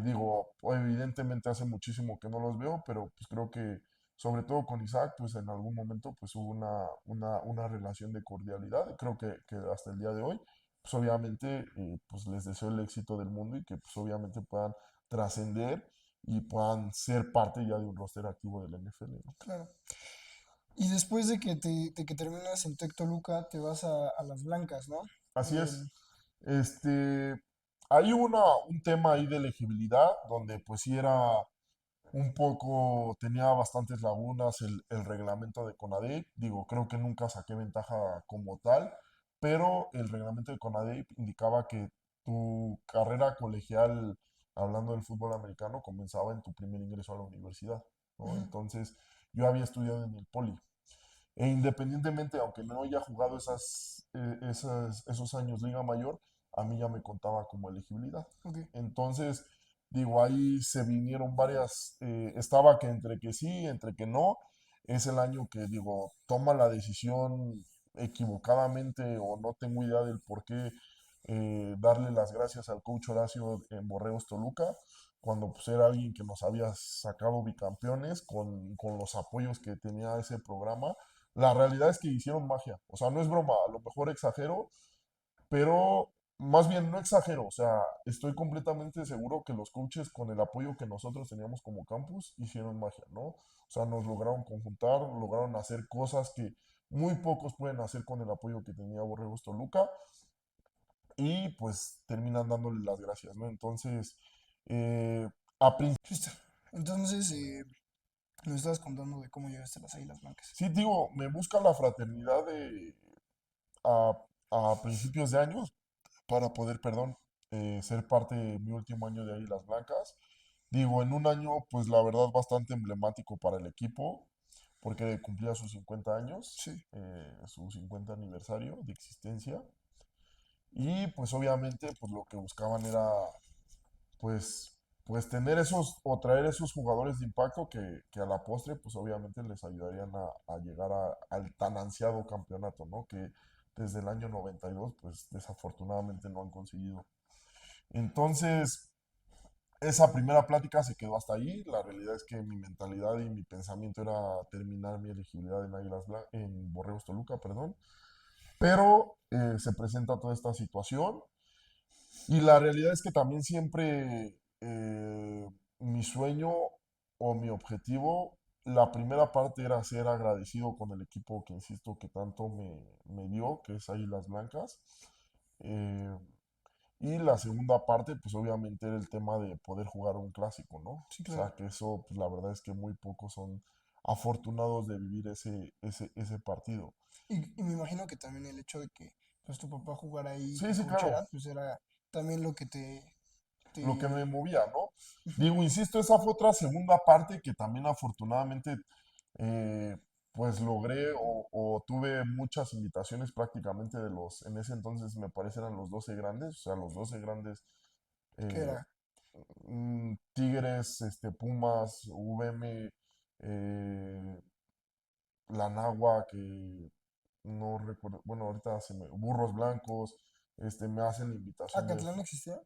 Digo, evidentemente hace muchísimo que no los veo, pero pues creo que sobre todo con Isaac, pues en algún momento pues hubo una relación de cordialidad y creo que hasta el día de hoy, pues obviamente pues les deseo el éxito del mundo y que pues obviamente puedan trascender y puedan ser parte ya de un roster activo del NFL, ¿no? Claro. Y después de que terminas en Tec Toluca, te vas a Las Blancas, ¿no? Así es. Em, Este, Hay un tema ahí de elegibilidad donde pues sí era un poco, tenía bastantes lagunas el reglamento de CONADEIP. Digo, creo que nunca saqué ventaja como tal, pero el reglamento de CONADEIP indicaba que tu carrera colegial, hablando del fútbol americano, comenzaba en tu primer ingreso a la universidad, ¿no? ujú, Entonces, yo había estudiado en el Poli. E independientemente, aunque no haya jugado esos años Liga Mayor, a mí ya me contaba como elegibilidad. ok. Entonces, digo, ahí se vinieron varias, estaba que entre que sí, entre que no. Es el año que, digo, toma la decisión equivocadamente o no tengo idea del por qué darle las gracias al coach Horacio en Borreos Toluca, cuando pues era alguien que nos había sacado bicampeones con los apoyos que tenía ese programa. La realidad es que hicieron magia. O sea, no es broma, a lo mejor exagero, pero más bien no exagero. O sea, estoy completamente seguro que los coaches, con el apoyo que nosotros teníamos como campus, hicieron magia, ¿no? O sea, nos lograron conjuntar, lograron hacer cosas que muy pocos pueden hacer con el apoyo que tenía Borregos Toluca y pues terminan dándole las gracias, ¿no? Entonces, eh, a Listo. Entonces, nos estabas contando de cómo llegaste a las Águilas Blancas. sí, digo, me busca la fraternidad a, a principios de años para poder, perdón, ser parte de mi último año de Águilas Blancas. Digo, en un año, pues la verdad, bastante emblemático para el equipo, porque cumplía sus 50 años, Sí, su 50 aniversario de existencia. Y pues obviamente, pues lo que buscaban era, pues, pues tener esos o traer esos jugadores de impacto que a la postre, pues obviamente les ayudarían a llegar al tan ansiado campeonato, ¿no? Que desde el año 92, pues desafortunadamente no han conseguido. Entonces, esa primera plática se quedó hasta ahí. La realidad es que mi mentalidad y mi pensamiento era terminar mi elegibilidad en en Borregos Toluca, perdón. Pero se presenta toda esta situación y la realidad es que también siempre mi sueño o mi objetivo, la primera parte era ser agradecido con el equipo que insisto que tanto me dio, que es Águilas Blancas. Eh, Y la segunda parte, pues obviamente era el tema de poder jugar un clásico, ¿no? Sí, O sea, claro. que eso, pues la verdad es que muy pocos son afortunados de vivir ese partido. Y me imagino que también el hecho de que pues tu papá jugara ahí y Sí, te sí, claro, coachara, pues era también lo que lo que me te... movía, ¿no? Ujú. Digo, insisto, esa fue otra segunda parte que también afortunadamente eh, pues logré o tuve muchas invitaciones prácticamente de los, en ese entonces me parece eran los 12 grandes, o sea, los 12 grandes ¿Qué eh, era? Tigres, Pumas, VM, eh, la Nagua, que no recuerdo, bueno, ahorita Burros Blancos, me hacen la invitación de ¿Acatlán existía?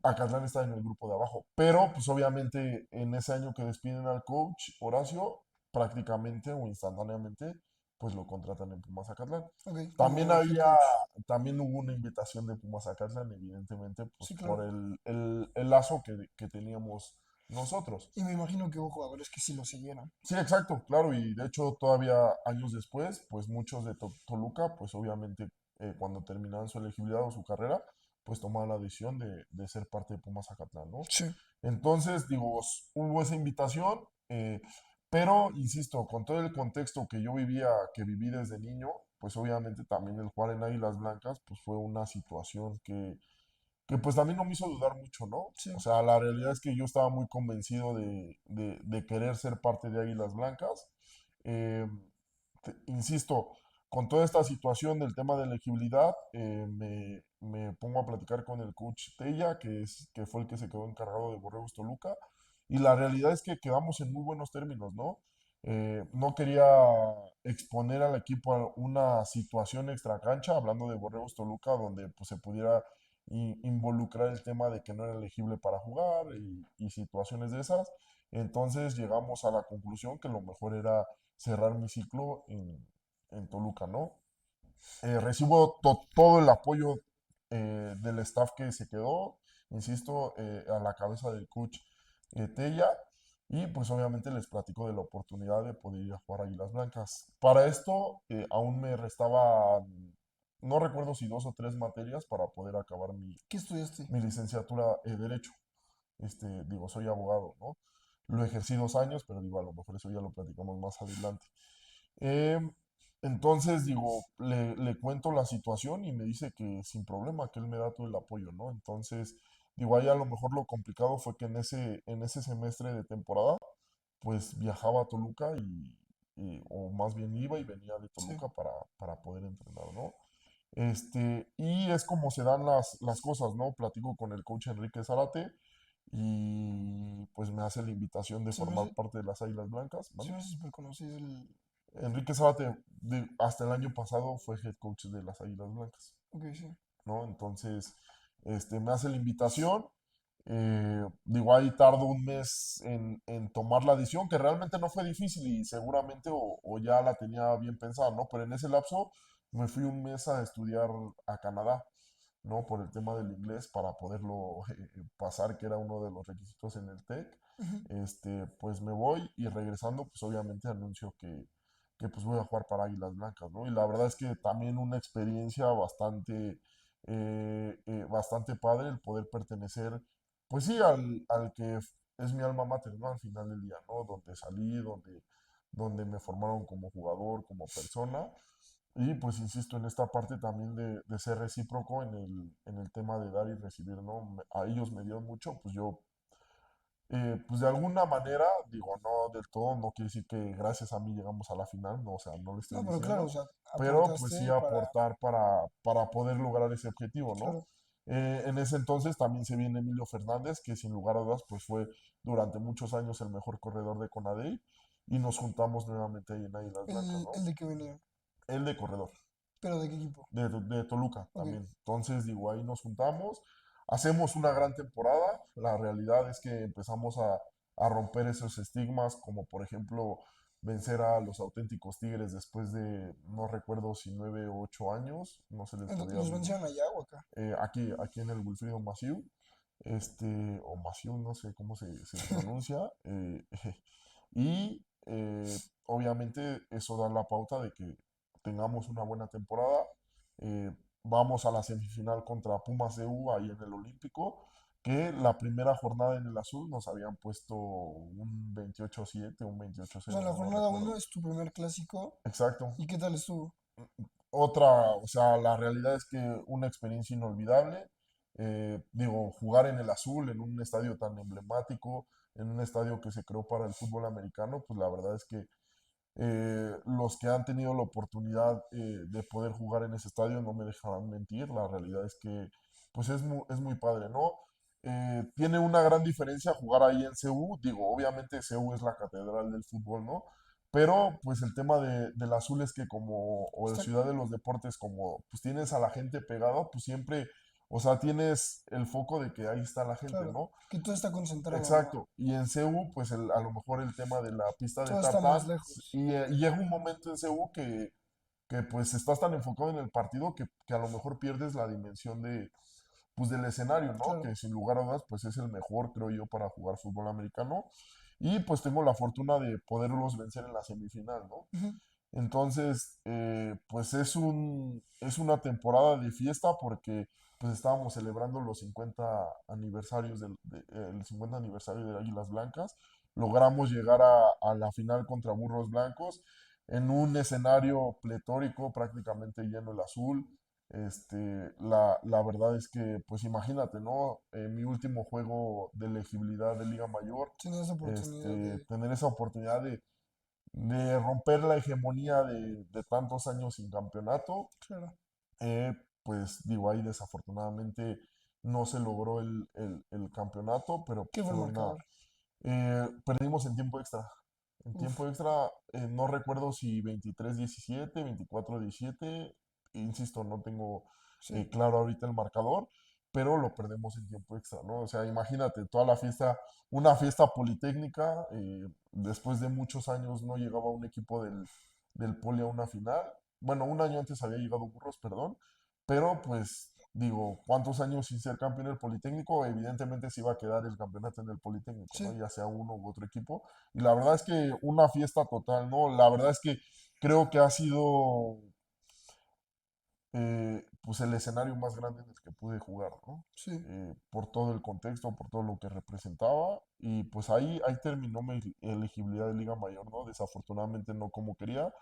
Acatlán está en el grupo de abajo, pero pues obviamente en ese año que despiden al coach Horacio, prácticamente o instantáneamente, pues lo contratan en Pumas Acatlán. Ok, También como head había, coach. también hubo una invitación de Pumas Acatlán, evidentemente, pues Sí, por claro. el lazo que teníamos nosotros. Y me imagino que hubo jugadores que sí lo siguieron. Sí, exacto, claro, y de hecho todavía años después, pues muchos de Toluca, pues obviamente cuando terminaban su elegibilidad o su carrera, pues tomaban la decisión de ser parte de Pumas Zacatlán, ¿no? Sí. Entonces, digo, hubo esa invitación, pero insisto, con todo el contexto que yo vivía, que viví desde niño, pues obviamente también el jugar en Águilas Blancas, pues fue una situación que pues también no me hizo dudar mucho, ¿no? Sí. O sea, la realidad es que yo estaba muy convencido de querer ser parte de Águilas Blancas. Eh, insisto, con toda esta situación del tema de elegibilidad, me pongo a platicar con el coach Tella, que fue el que se quedó encargado de Borregos Toluca, y la realidad es que quedamos en muy buenos términos, ¿no? No quería exponer al equipo a una situación extracancha, hablando de Borregos Toluca, donde pues, se pudiera involucrar el tema de que no era elegible para jugar y situaciones de esas. Entonces llegamos a la conclusión que lo mejor era cerrar mi ciclo en Toluca, ¿no? Recibo todo el apoyo del staff que se quedó, insisto, a la cabeza del coach Tella, y pues obviamente les platico de la oportunidad de poder ir a jugar a Águilas Blancas. Para esto aún me restaba, no recuerdo si 2 o 3 materias para poder acabar ¿Qué estudiaste? mi licenciatura en Derecho. Digo, soy abogado, ¿no? Lo ejercí 2 años, pero digo, a lo mejor eso ya lo platicamos más adelante. Eh, entonces, digo, le cuento la situación y me dice que sin problema, que él me da todo el apoyo, ¿no? Entonces, digo, ahí a lo mejor lo complicado fue que en ese semestre de temporada, pues viajaba a Toluca o más bien iba y venía de Sí. Toluca para poder entrenar, ¿no? Y es como se dan las cosas, ¿no? Platico con el coach Enrique Zárate y pues me hace la invitación de Se me formar hace, parte de las Águilas Blancas, se ¿vale? me hace súper conocido Enrique Zárate hasta el año pasado fue head coach de las Águilas Blancas, Ok, sí. ¿no? Entonces, me hace la invitación. Digo, ahí tardo un mes en tomar la decisión, que realmente no fue difícil y seguramente o ya la tenía bien pensada, ¿no? Pero en ese lapso me fui un mes a estudiar a Canadá, ¿no? Por el tema del inglés para poderlo pasar, que era uno de los requisitos en el TEC. Ujú. Pues me voy y regresando, pues obviamente anuncio que pues voy a jugar para Águilas Blancas, ¿no? Y la verdad es que también una experiencia bastante padre el poder pertenecer, pues sí, al que es mi alma mater, ¿no? Al final del día, ¿no? Donde salí, donde me formaron como jugador, como persona. Y pues insisto en esta parte también de ser recíproco en el tema de dar y recibir, ¿no? A ellos me dieron mucho, pues yo pues de alguna manera, digo, no del todo, no quiere decir que gracias a mí llegamos a la final, no, o sea, no lo estoy No, pero claro, o diciendo, sea, pero pues sí aportaste para... aportar para poder lograr ese objetivo, ¿no? Claro. En ese entonces también se viene Emilio Fernández, que sin lugar a dudas pues fue durante muchos años el mejor corredor de Conadey, y nos juntamos nuevamente ahí en Águilas Blancas, ¿no? El de que venía. El de corredor ¿Pero de qué equipo? de Toluca Ok. también. Entonces, digo, ahí nos juntamos, hacemos una gran temporada. La realidad es que empezamos a romper esos estigmas, como por ejemplo vencer a los auténticos Tigres después de, no recuerdo si 9 o 8 años, no se les podía, ¿Los vencieron allá o acá? aquí en el Wilfrido Maciú, o Maciú, no sé cómo se pronuncia, y obviamente eso da la pauta de que tengamos una buena temporada. vamos a la semifinal contra Pumas CU ahí en el Olímpico, que la primera jornada en el azul nos habían puesto un 28-7, un O sea, 28-0, la no jornada uno recuerdo. es tu primer clásico. Exacto. ¿Y qué tal estuvo? Otra, o sea, la realidad es que una experiencia inolvidable. Digo, jugar en el azul, en un estadio tan emblemático, en un estadio que se creó para el fútbol americano, pues la verdad es que los que han tenido la oportunidad de poder jugar en ese estadio no me dejarán mentir. La realidad es que pues es muy padre, ¿no? Tiene una gran diferencia jugar ahí en CU. Digo, obviamente CU es la catedral del fútbol, ¿no? Pero pues el tema del azul es que como, o de Está Ciudad de los Deportes, como pues tienes a la gente pegado, pues siempre, o sea, tienes el foco de que ahí está la gente, claro, ¿no? que todo está concentrado, ¿no? Exacto, y en CU, pues a lo mejor el tema de la pista de Todo está más tartán, lejos. y llega un momento en CU que pues estás tan enfocado en el partido que a lo mejor pierdes la dimensión pues del escenario, ¿no? Claro. Que sin lugar a dudas, pues es el mejor, creo yo, para jugar fútbol americano. Y pues tengo la fortuna de poderlos vencer en la semifinal, ¿no? Ujú. Entonces, pues es una temporada de fiesta porque pues estábamos celebrando los 50 aniversarios el 50 aniversario de Águilas Blancas. Logramos llegar a la final contra Burros Blancos en un escenario pletórico, prácticamente lleno el azul. La verdad es que, pues imagínate, ¿no? Mi último juego de elegibilidad de Liga Mayor, Tenías oportunidad de... tener esa oportunidad de romper la hegemonía de tantos años sin campeonato. Claro. Pues digo, ahí desafortunadamente no se logró el campeonato, pero ¿Qué pues fue el fue una... marcador? perdimos en tiempo extra. En Uf, tiempo extra, no recuerdo si 23-17, 24-17, insisto, no tengo sí, claro ahorita el marcador, pero lo perdemos en tiempo extra, ¿no? O sea, imagínate, toda la fiesta, una fiesta politécnica, después de muchos años no llegaba un equipo del Poli a una final. Bueno, un año antes había llegado Burros, perdón, pero pues digo, ¿cuántos años sin ser campeón del Politécnico? Evidentemente se iba a quedar el campeonato en el Politécnico, ¿no? sí, Ya sea uno u otro equipo. Y la verdad es que una fiesta total, ¿no? La verdad es que creo que ha sido pues el escenario más grande en el que pude jugar, ¿no? sí. Por todo el contexto, por todo lo que representaba. Y pues ahí terminó mi elegibilidad de Liga Mayor, ¿no? Desafortunadamente no como quería,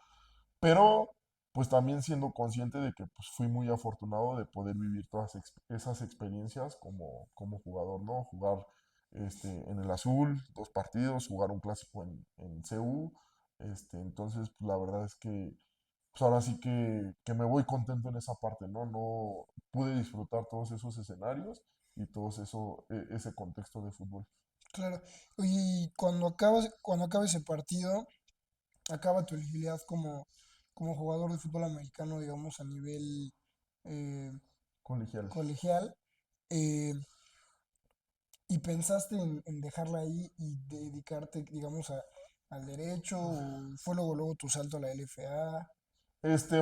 pero pues también siendo consciente de que pues fui muy afortunado de poder vivir todas esas experiencias como jugador, ¿no? Jugar en el azul, 2 partidos, jugar un clásico en CU. Entonces, pues, la verdad es que pues ahora sí que me voy contento en esa parte, ¿no? No pude disfrutar todos esos escenarios y ese contexto de fútbol. Claro. Oye, y cuando acaba ese partido, acaba tu elegibilidad como jugador de fútbol americano, digamos, a nivel eh, Colegial. colegial, eh, y pensaste en dejarla ahí y dedicarte, digamos, al derecho, o fue luego tu salto a la LFA.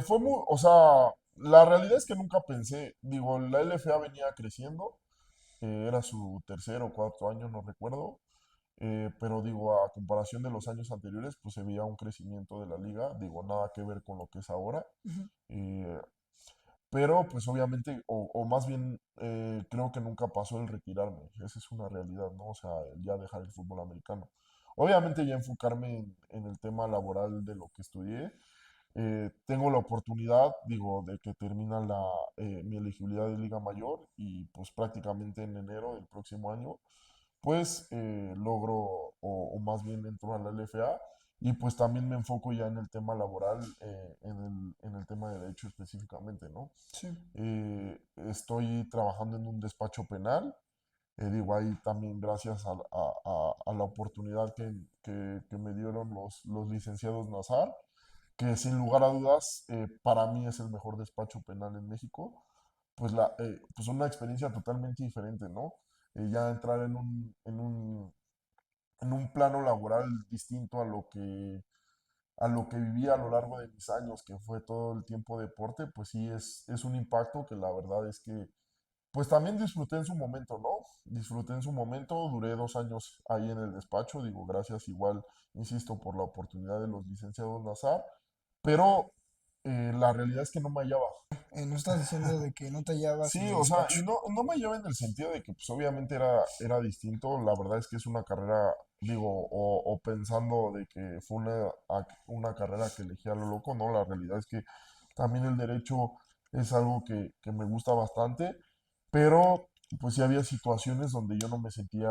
Fue muy, o sea, la realidad es que nunca pensé, digo, la LFA venía creciendo, era su tercer o cuarto año, no recuerdo, pero digo, a comparación de los años anteriores, pues se veía un crecimiento de la liga, digo, nada que ver con lo que es ahora, Ujú. eh, pero pues obviamente, o más bien, creo que nunca pasó el retirarme, esa es una realidad, ¿no? O sea, el ya dejar el fútbol americano. Obviamente ya enfocarme en el tema laboral de lo que estudié. Tengo la oportunidad, digo, de que termina mi elegibilidad de Liga Mayor y pues prácticamente en enero del próximo año, pues logro o más bien entro a la LFA y pues también me enfoco ya en el tema laboral, en el tema de derecho específicamente, ¿no? Sí, Estoy trabajando en un despacho penal, digo, ahí también gracias a la oportunidad que me dieron los licenciados Nazar, que sin lugar a dudas para mí es el mejor despacho penal en México, pues una experiencia totalmente diferente, ¿no? Ya entrar en un plano laboral distinto a lo que viví a lo largo de mis años, que fue todo el tiempo deporte, pues sí es un impacto que la verdad es que pues también disfruté en su momento, ¿no? Disfruté en su momento, duré 2 años ahí en el despacho, digo, gracias igual, insisto, por la oportunidad de los licenciados Nazar, pero la realidad es que no me hallaba. No estás diciendo de que no te hallabas Sí, en el o sea, y despacho. no me hallaba en el sentido de que pues obviamente era distinto. La verdad es que es una carrera, digo, o pensando de que fue una carrera que elegí a lo loco, no, la realidad es que también el derecho es algo que me gusta bastante, pero pues sí había situaciones donde yo no me sentía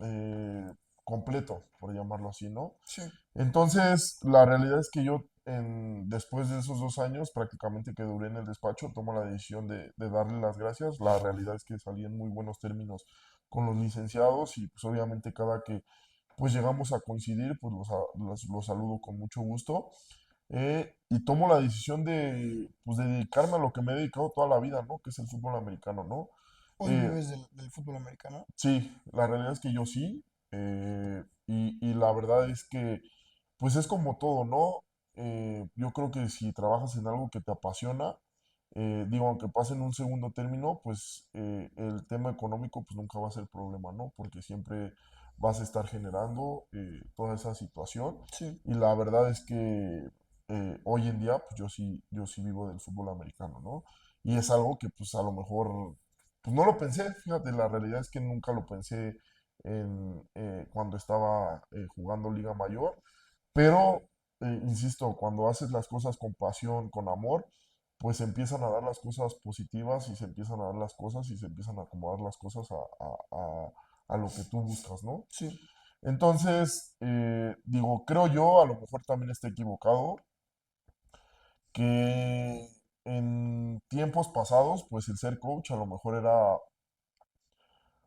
eh, completo, por llamarlo así, ¿no? Sí, Entonces, la realidad es que yo, después de esos 2 años, prácticamente que duré en el despacho, tomo la decisión de darle las gracias. La realidad es que salí en muy buenos términos con los licenciados y pues obviamente cada que pues llegamos a coincidir, pues los saludo con mucho gusto. Y tomo la decisión de, pues, de dedicarme a lo que me he dedicado toda la vida, ¿no? Que es el fútbol americano, ¿no? hoy Eh, vives del fútbol americano. Sí, la realidad es que yo sí, y la verdad es que, pues es como todo, ¿no? Yo creo que si trabajas en algo que te apasiona, digo, aunque pase en un segundo término, pues el tema económico pues nunca va a ser problema, ¿no? Porque siempre vas a estar generando toda esa situación, Sí, y la verdad es que hoy en día, pues yo sí vivo del fútbol americano, ¿no? Y es algo que pues a lo mejor pues no lo pensé, fíjate, la realidad es que nunca lo pensé cuando estaba jugando Liga Mayor, pero, insisto, cuando haces las cosas con pasión, con amor, pues se empiezan a dar las cosas positivas y se empiezan a dar las cosas y se empiezan a acomodar las cosas a lo que tú buscas, ¿no? sí, Entonces, digo, creo yo, a lo mejor también esté equivocado, que en tiempos pasados, pues el ser coach a lo mejor era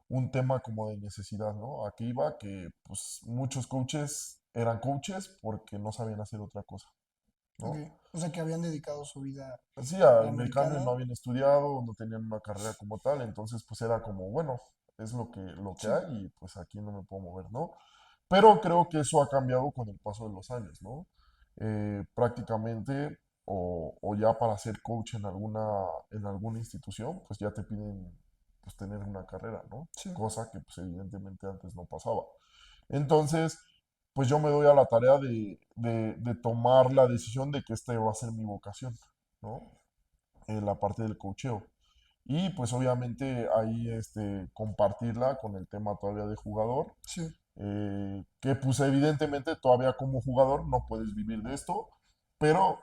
un tema como de necesidad, ¿no? Aquí iba que pues muchos coaches eran coaches porque no sabían hacer otra cosa, ok. ¿no? O sea que habían dedicado su vida Sí, al al americano y no americano. habían estudiado, no tenían una carrera como tal, entonces pues era como, bueno, es lo que Sí, hay y pues aquí no me puedo mover, ¿no? Pero creo que eso ha cambiado con el paso de los años, ¿no? Prácticamente, o ya para ser coach en alguna institución, pues ya te piden pues tener una carrera, ¿no? sí, Cosa que pues evidentemente antes no pasaba. Entonces, pues yo me doy a la tarea de tomar la decisión de que esta va a ser mi vocación, ¿no? En la parte del coacheo. Y pues obviamente ahí compartirla con el tema todavía de jugador, sí, que pues evidentemente todavía como jugador no puedes vivir de esto, pero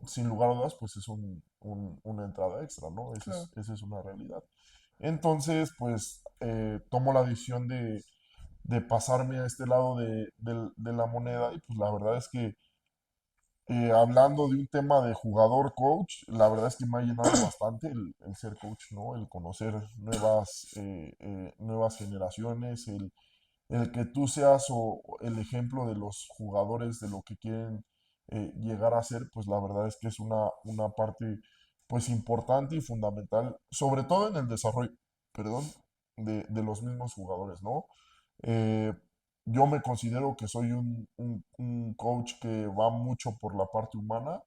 sin lugar a dudas pues es una entrada extra, ¿no? claro. Esa es una realidad. Entonces pues tomo la decisión de pasarme a este lado de la moneda, y pues la verdad es que hablando de un tema de jugador coach, la verdad es que me ha llenado bastante el ser coach, ¿no? El conocer nuevas generaciones, el que tú seas el ejemplo de los jugadores de lo que quieren llegar a ser, pues la verdad es que es una parte pues importante y fundamental, sobre todo en el desarrollo, perdón, de los mismos jugadores, ¿no? Eh, yo me considero que soy un coach que va mucho por la parte humana,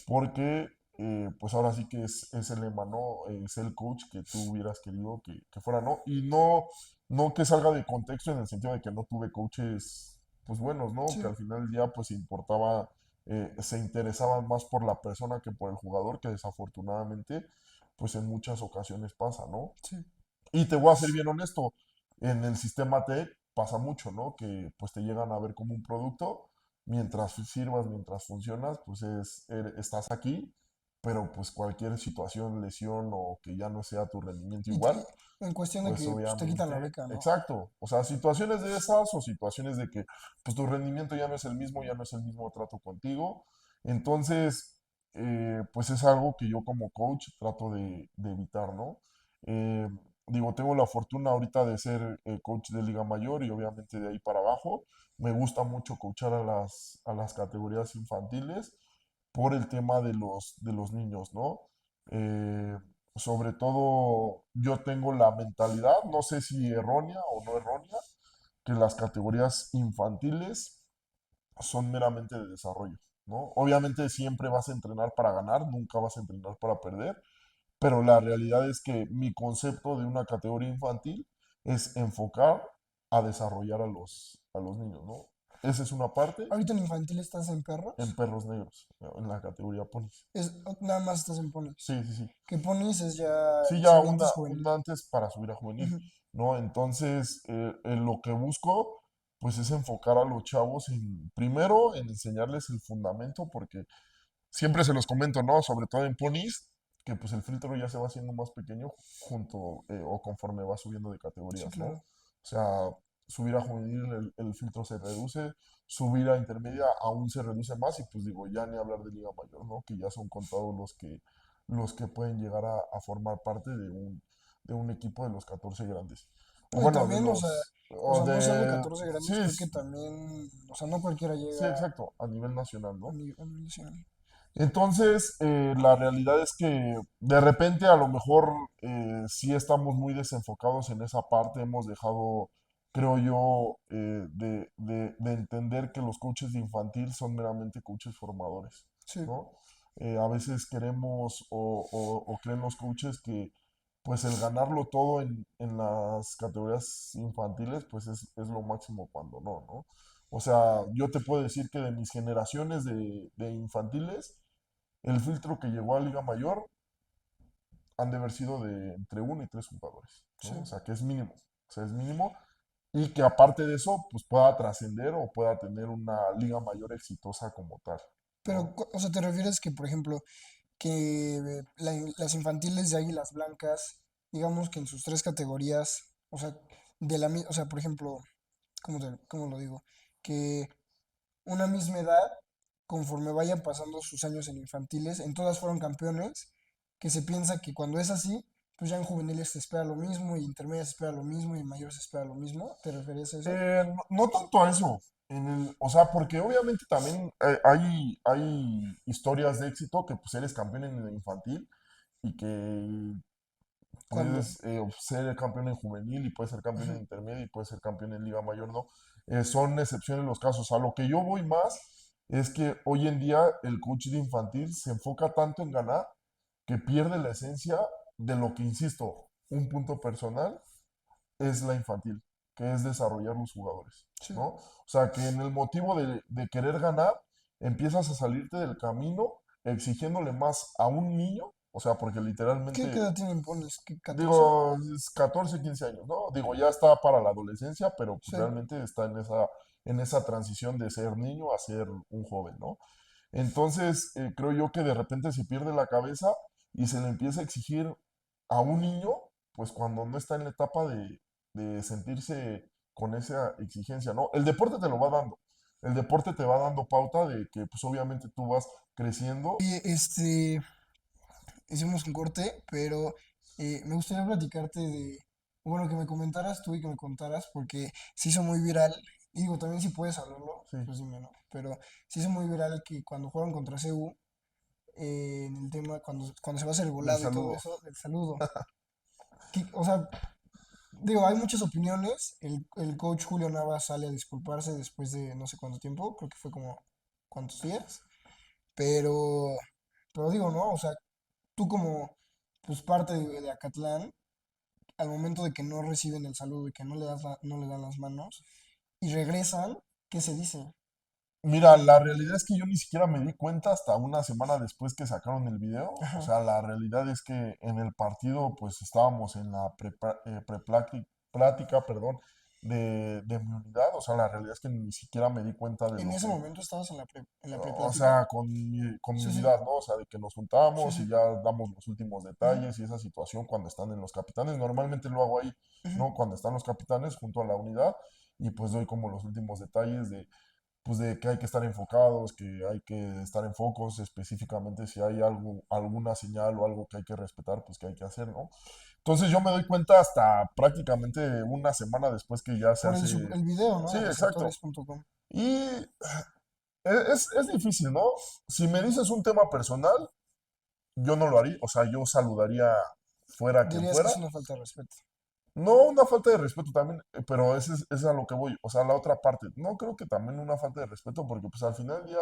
porque pues ahora sí que es el lema, ¿no? Es el coach que tú hubieras querido que fuera, ¿no? Y no que salga de contexto en el sentido de que no tuve coaches pues buenos, ¿no? Sí, Que al final del día pues importaba, se interesaban más por la persona que por el jugador, que desafortunadamente pues en muchas ocasiones pasa, ¿no? sí, Y te voy a ser bien honesto, en el sistema tech pasa mucho, ¿no? Que pues te llegan a ver como un producto, mientras sirvas, mientras funcionas, pues estás aquí, pero pues cualquier situación, lesión o que ya no sea tu rendimiento y igual, en cuestión de pues que pues, te quitan la obviamente, beca, ¿no? exacto, o sea, situaciones de esas o situaciones de que pues tu rendimiento ya no es el mismo, ya no es el mismo trato contigo, entonces, pues es algo que yo como coach trato de evitar, ¿no? Eh, Digo, tengo la fortuna ahorita de ser coach de Liga Mayor y obviamente de ahí para abajo. Me gusta mucho coachar a las categorías infantiles por el tema de los niños, ¿no? Eh, Sobre todo, yo tengo la mentalidad, no sé si errónea o no errónea, que las categorías infantiles son meramente de desarrollo, ¿no? Obviamente siempre vas a entrenar para ganar, nunca vas a entrenar para perder, pero la realidad es que mi concepto de una categoría infantil es enfocar a desarrollar a los niños, ¿no? Esa es una parte Ahorita en infantil estás en en perros. perros negros, en la categoría ponis. Nada más estás en ponis. Sí, sí, sí. Que ponis es ya Sí, ya siguientes un juvenil. antes para subir a juvenil, Ujú. ¿no? Entonces, lo que busco, pues es enfocar a los chavos en, primero, en enseñarles el fundamento, porque siempre se los comento, ¿no? Sobre todo en ponis, que pues el filtro ya se va haciendo más pequeño junto o conforme va subiendo de Sí, categorías, ¿no? O claro. sea, subir a juvenil el filtro se reduce, subir a intermedia aún se reduce más y pues digo, ya ni hablar de liga mayor, ¿no? Que ya son contados los que pueden llegar a formar parte de un equipo de los 14 grandes. O No, y bueno, de también, los, o o sea, no solo de, 14 sí, grandes, creo que también, o sea, no cualquiera sí, llega exacto, a nivel nacional, ¿no? a nivel nacional. Entonces, la realidad es que de repente a lo mejor sí estamos muy desenfocados en esa parte, hemos dejado, creo yo, de entender que los coaches de infantil son meramente coaches formadores, Sí, ¿no? A veces queremos o creen los coaches que pues el ganarlo todo en las categorías infantiles pues es lo máximo cuando no, ¿no? O sea, yo te puedo decir que de mis generaciones de infantiles, el filtro que llegó a Liga Mayor han de haber sido de entre uno y tres jugadores, sí. ¿no? O sea, que es mínimo. O sea, es mínimo. Y que aparte de eso, pues pueda trascender o pueda tener una Liga Mayor exitosa como tal, Pero, ¿no? o sea, ¿te refieres que, por ejemplo, que las infantiles de Águilas Blancas, digamos que en sus tres categorías, o sea, o sea, por ejemplo, cómo lo digo? Que una misma edad, conforme vayan pasando sus años en infantiles, en todas fueron campeones, que se piensa que cuando es así, pues ya en juveniles se espera lo mismo, y intermedias se espera lo mismo, y en mayores se espera lo mismo. ¿Te refieres a eso? No tanto a eso. O sea, porque obviamente también hay historias de éxito que pues eres campeón en el infantil y que Cuando, puedes ser campeón en juvenil y puedes ser campeón en ujú, intermedio y puedes ser campeón en Liga Mayor, ¿no? Son excepciones los casos. A lo que yo voy más es que hoy en día el coach de infantil se enfoca tanto en ganar que pierde la esencia de lo que, insisto, un punto personal es la infantil, que es desarrollar los jugadores, sí. ¿no? O sea, que en el motivo de querer ganar, empiezas a salirte del camino exigiéndole más a un niño, o sea, porque ¿Qué literalmente edad tienen ponis? ¿Qué, 14? digo, es 14, 15 años, ¿no? Digo, ya está para la adolescencia, pero pues Sí. realmente está en esa transición de ser niño a ser un joven, ¿no? Entonces, creo yo que de repente se pierde la cabeza y se le empieza a exigir a un niño, pues cuando no está en la etapa de sentirse con esa exigencia, ¿no? El deporte te lo va dando. El deporte te va dando pauta de que, pues obviamente tú vas creciendo. Oye, hicimos un corte, pero me gustaría platicarte bueno, que me comentaras tú y que me contaras, porque se hizo muy viral, y digo, también si puedes hablarlo, Sí, pues dime, ¿no? Pero se hizo muy viral que cuando jugaron contra CU, en el tema, cuando se va a hacer el del volado y todo saludo. eso, del saludo, o sea, digo, hay muchas opiniones, el coach Julio Navas sale a disculparse después de no sé cuánto tiempo, creo que fue como, ¿cuántos días? Pero, pero digo, ¿no? O sea, tú como pues parte de Acatlán, al momento de que no reciben el saludo y que no le dan las manos y regresan, ¿qué se dice? Mira, la realidad es que yo ni siquiera me di cuenta hasta una semana después que sacaron el video. O Ajá. sea, la realidad es que en el partido pues estábamos en la plática, perdón, de mi unidad. O sea, la realidad es que ni siquiera me di cuenta de En lo ese que, momento estabas en la o preplática. sea, con mi Sí, sí, unidad, ¿no? O sea, de que nos sí, juntábamos sí. y ya damos los últimos Ujú, detalles y esa situación cuando están en los capitanes. Normalmente lo hago ahí, ujú. ¿no? Cuando están los capitanes junto a la unidad y pues doy como los últimos detalles pues de que hay que estar enfocados, que hay que estar en focos, específicamente si hay algo, alguna señal o algo que hay que respetar, pues que hay que hacer, ¿no? Entonces yo me doy cuenta hasta prácticamente una semana después que ya se Por hace. el video, ¿no? Sí, De exacto. reflectores.com. Y es difícil, ¿no? Si me dices un tema personal, yo no lo haría, o sea, yo saludaría fuera quien Dirías que fuera. es una falta de respeto. No una falta de respeto también, pero es a lo que voy. O sea, la otra parte. No creo que también una falta de respeto, porque pues al final ya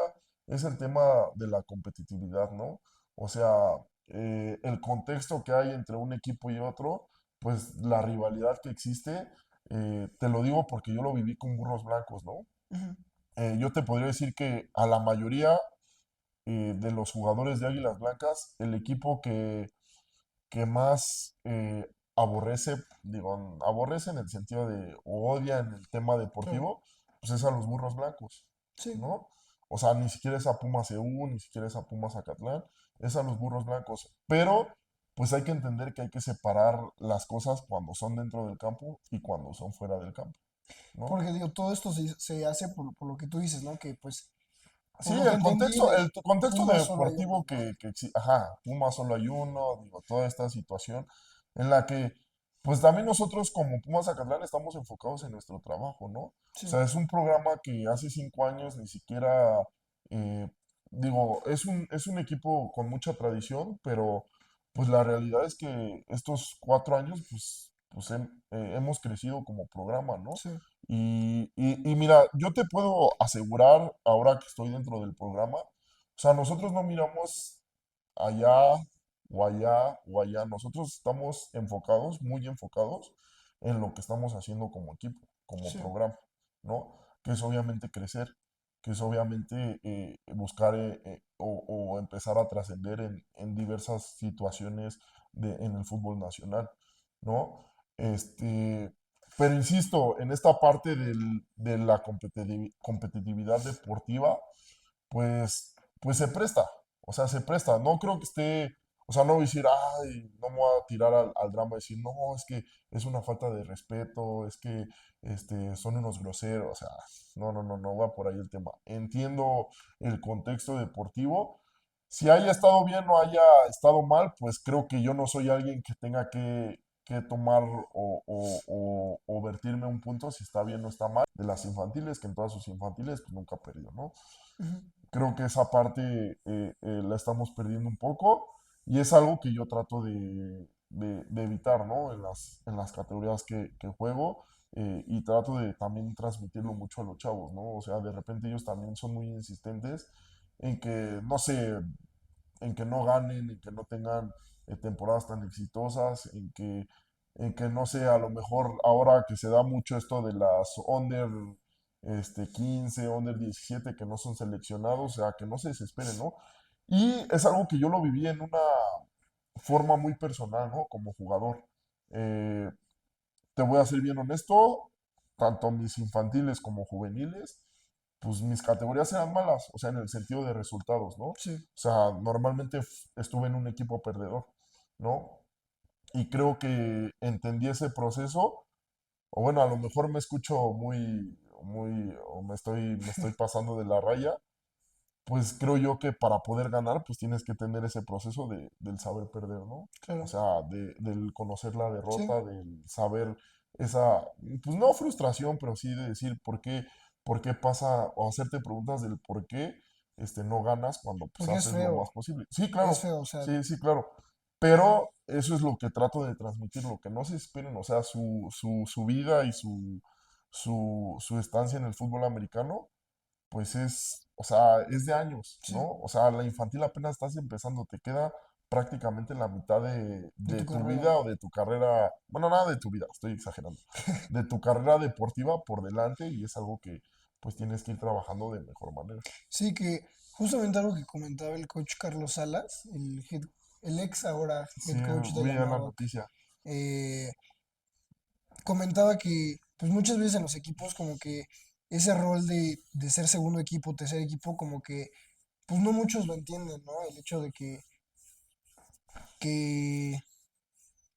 es el tema de la competitividad, ¿no? O sea, el contexto que hay entre un equipo y otro, pues la rivalidad que existe, te lo digo porque yo lo viví con Burros Blancos, ¿no? Ujú. yo te podría decir que a la mayoría de los jugadores de Águilas Blancas, el equipo que más aborrece, digo, aborrece en el sentido de, o odia en el tema Claro, deportivo, pues es a los burros blancos, sí, ¿no? O sea, ni siquiera es a Pumas EU, ni siquiera es a Pumas Acatlán, es a los burros blancos. Pero, pues hay que entender que hay que separar las cosas cuando son dentro del campo y cuando son fuera del campo, ¿no? porque digo, todo esto se hace por lo que tú dices, ¿no? Que pues, Sí, por lo que entendí, de el contexto Pumas solo hay uno, deportivo ¿no? que existe, ajá, Puma solo hay uno, digo, toda esta situación en la que, pues también nosotros como Pumas Zacatlán estamos enfocados en nuestro trabajo, ¿no? O Sí, sea, es un programa que hace 5 años ni siquiera, eh, digo, es un equipo con mucha tradición, pero pues la realidad es que estos 4 años, hemos crecido como programa, ¿no? sí, Y mira, yo te puedo asegurar, ahora que estoy dentro del programa, o sea, nosotros no miramos allá o allá o allá, nosotros estamos enfocados, muy enfocados en lo que estamos haciendo como equipo, como sí, programa, ¿no? Que es obviamente crecer, que es obviamente buscar o empezar a trascender en diversas situaciones en el fútbol nacional, ¿no? Este, pero insisto, en esta parte de la competitividad deportiva, pues se presta, o sea, se presta. No creo que esté, o sea, no voy a decir, ay, no me voy a tirar al drama y decir, no, es que es una falta de respeto, es que son unos groseros, o sea, no va por ahí el tema. Entiendo el contexto deportivo. Si haya estado bien o haya estado mal, pues creo que yo no soy alguien que tenga que tomar o vertirme un punto si está bien o está mal de las infantiles, que en todas sus infantiles pues nunca ha perdido, ¿no? ujú, Creo que esa parte la estamos perdiendo un poco y es algo que yo trato de evitar, ¿no? En las categorías que juego y trato de también transmitirlo mucho a los chavos, ¿no? O sea, de repente ellos también son muy insistentes en que, no sé, en que no ganen, en que no tengan temporadas tan exitosas, en que no sé, a lo mejor ahora que se da mucho esto de las under 15, under 17 que no son seleccionados, o sea, que no se desesperen, ¿no? Y es algo que yo lo viví en una forma muy personal, ¿no? Como jugador. Eh, te voy a ser bien honesto, tanto mis infantiles como juveniles, pues mis categorías eran malas, o sea, en el sentido de resultados, ¿no? O sí, sea, normalmente estuve en un equipo perdedor, ¿no? Y creo que entendí ese proceso, o bueno, a lo mejor me escucho o me estoy pasando de la raya, pues creo yo que para poder ganar, pues tienes que tener ese proceso del saber perder, ¿no? O claro, sea, del conocer la sí, derrota, del saber esa, pues no frustración, pero sí de decir por qué pasa, o hacerte preguntas del por qué no ganas cuando pues porque es haces lo más feo, posible. Sí, es claro, feo, o sea, sí, claro. Pero eso es lo que trato de transmitir, lo que no se esperen, o sea, su vida y su estancia en el fútbol americano pues es, o sea, es de años, sí, ¿no? O sea, la infantil apenas estás empezando, te queda prácticamente la mitad de de tu tu carrera. vida o de tu carrera, bueno, nada de tu vida, estoy exagerando, de tu carrera deportiva por delante y es algo que pues tienes que ir trabajando de mejor manera. Sí, que justamente algo que comentaba el coach Carlos Salas, el ex ahora Sí, head coach del vi la Anáhuac, noticia. eh, comentaba que pues muchas veces en los equipos como que ese rol de ser segundo equipo, tercer equipo, como que pues no muchos lo entienden, ¿no? El hecho de que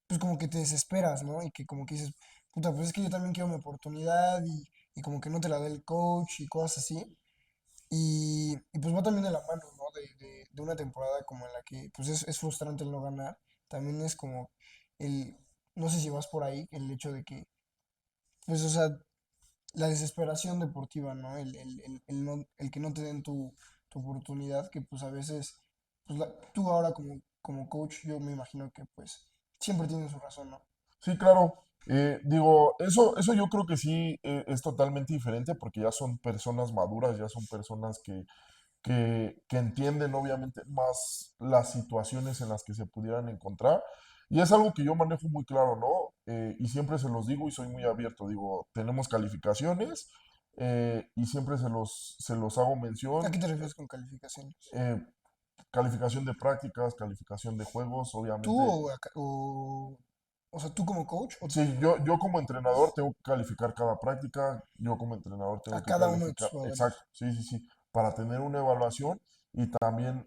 pues como que te desesperas, ¿no? Y que como que dices, puta, pues es que yo también quiero mi oportunidad y como que no te la da el coach y cosas así. Y pues va también de la mano, ¿no? De una temporada como en la que pues es frustrante el no ganar. También es como el, no sé si vas por ahí, el hecho de que, pues, o sea, la desesperación deportiva, ¿no? El que no te den tu oportunidad, que pues a veces, pues tú ahora como coach, yo me imagino que pues siempre tienes su razón, ¿no? Sí, claro. Digo, eso yo creo que sí es totalmente diferente porque ya son personas maduras, ya son personas que entienden obviamente más las situaciones en las que se pudieran encontrar. Y es algo que yo manejo muy claro, ¿no? Y siempre se los digo y soy muy abierto. Digo, tenemos calificaciones, y siempre se los hago ¿A mención. qué te refieres con calificaciones? eh, Calificación de prácticas, calificación de juegos, ¿Tú obviamente. o sea, tú como coach o Sí, yo como entrenador tengo que calificar cada práctica, yo como entrenador a tengo que cada uno de tus calificar, jugadores? exacto, sí, sí, sí, para tener una evaluación y también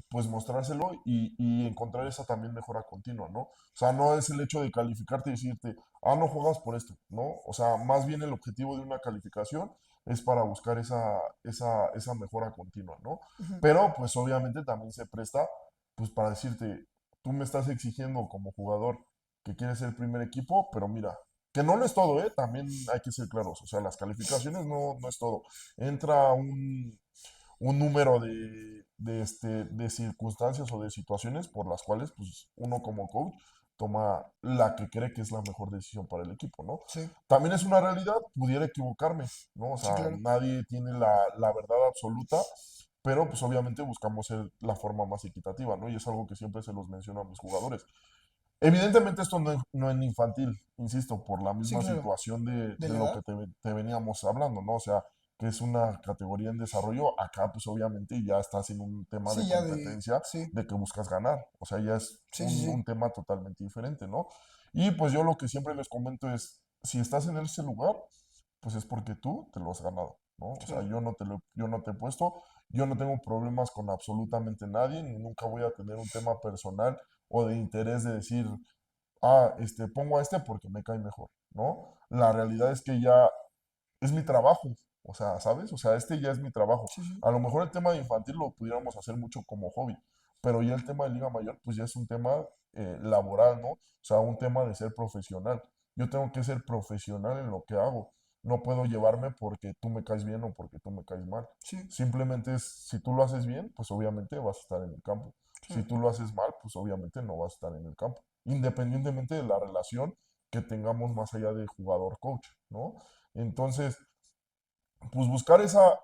pues mostrárselo y encontrar esa también mejora continua, ¿no? O sea, no es el hecho de calificarte y decirte, no juegas por esto, ¿no? O sea, más bien el objetivo de una calificación es para buscar esa mejora continua, ¿no? Ujú. Pero pues obviamente también se presta pues para decirte, tú me estás exigiendo como jugador que quiere ser el primer equipo, pero mira, que no lo es todo, ¿eh? También hay que ser claros, o sea, las calificaciones no es todo. Entra un número de circunstancias o de situaciones por las cuales, pues, uno como coach toma la que cree que es la mejor decisión para el equipo, ¿no? Sí, También es una realidad, pudiera equivocarme, ¿no? O sí, sea, claro. nadie tiene la verdad absoluta, pero pues obviamente buscamos ser la forma más equitativa, ¿no? Y es algo que siempre se los menciono a mis jugadores. Evidentemente esto no es infantil, insisto, por la Sí, misma claro. situación ¿De de la lo que edad? te veníamos hablando, ¿no? O sea, que es una categoría en desarrollo, acá pues obviamente ya estás en un tema de Sí, ya de... competencia Sí, de que buscas ganar, o sea, ya es sí, sí, sí. un tema totalmente diferente, ¿no? Y pues yo lo que siempre les comento es, si estás en ese lugar, pues es porque tú te lo has ganado, ¿no? O sea, Claro. yo no te he puesto, yo no tengo problemas con absolutamente nadie, ni nunca voy a tener un tema personal o de interés de decir, pongo a este porque me cae mejor, ¿no? La realidad es que ya es mi trabajo, o sea, ¿sabes? O sea, este ya es mi trabajo. Sí, sí. A lo mejor el tema de infantil lo pudiéramos hacer mucho como hobby, pero ya el tema de Liga Mayor, pues ya es un tema laboral, ¿no? O sea, un tema de ser profesional. Yo tengo que ser profesional en lo que hago. No puedo llevarme porque tú me caes bien o porque tú me caes mal. Sí, Simplemente es, si tú lo haces bien, pues obviamente vas a estar en el campo. Si claro. tú lo haces mal, pues obviamente no vas a estar en el campo. Independientemente de la relación que tengamos más allá de jugador-coach, ¿no? Entonces, pues buscar esa,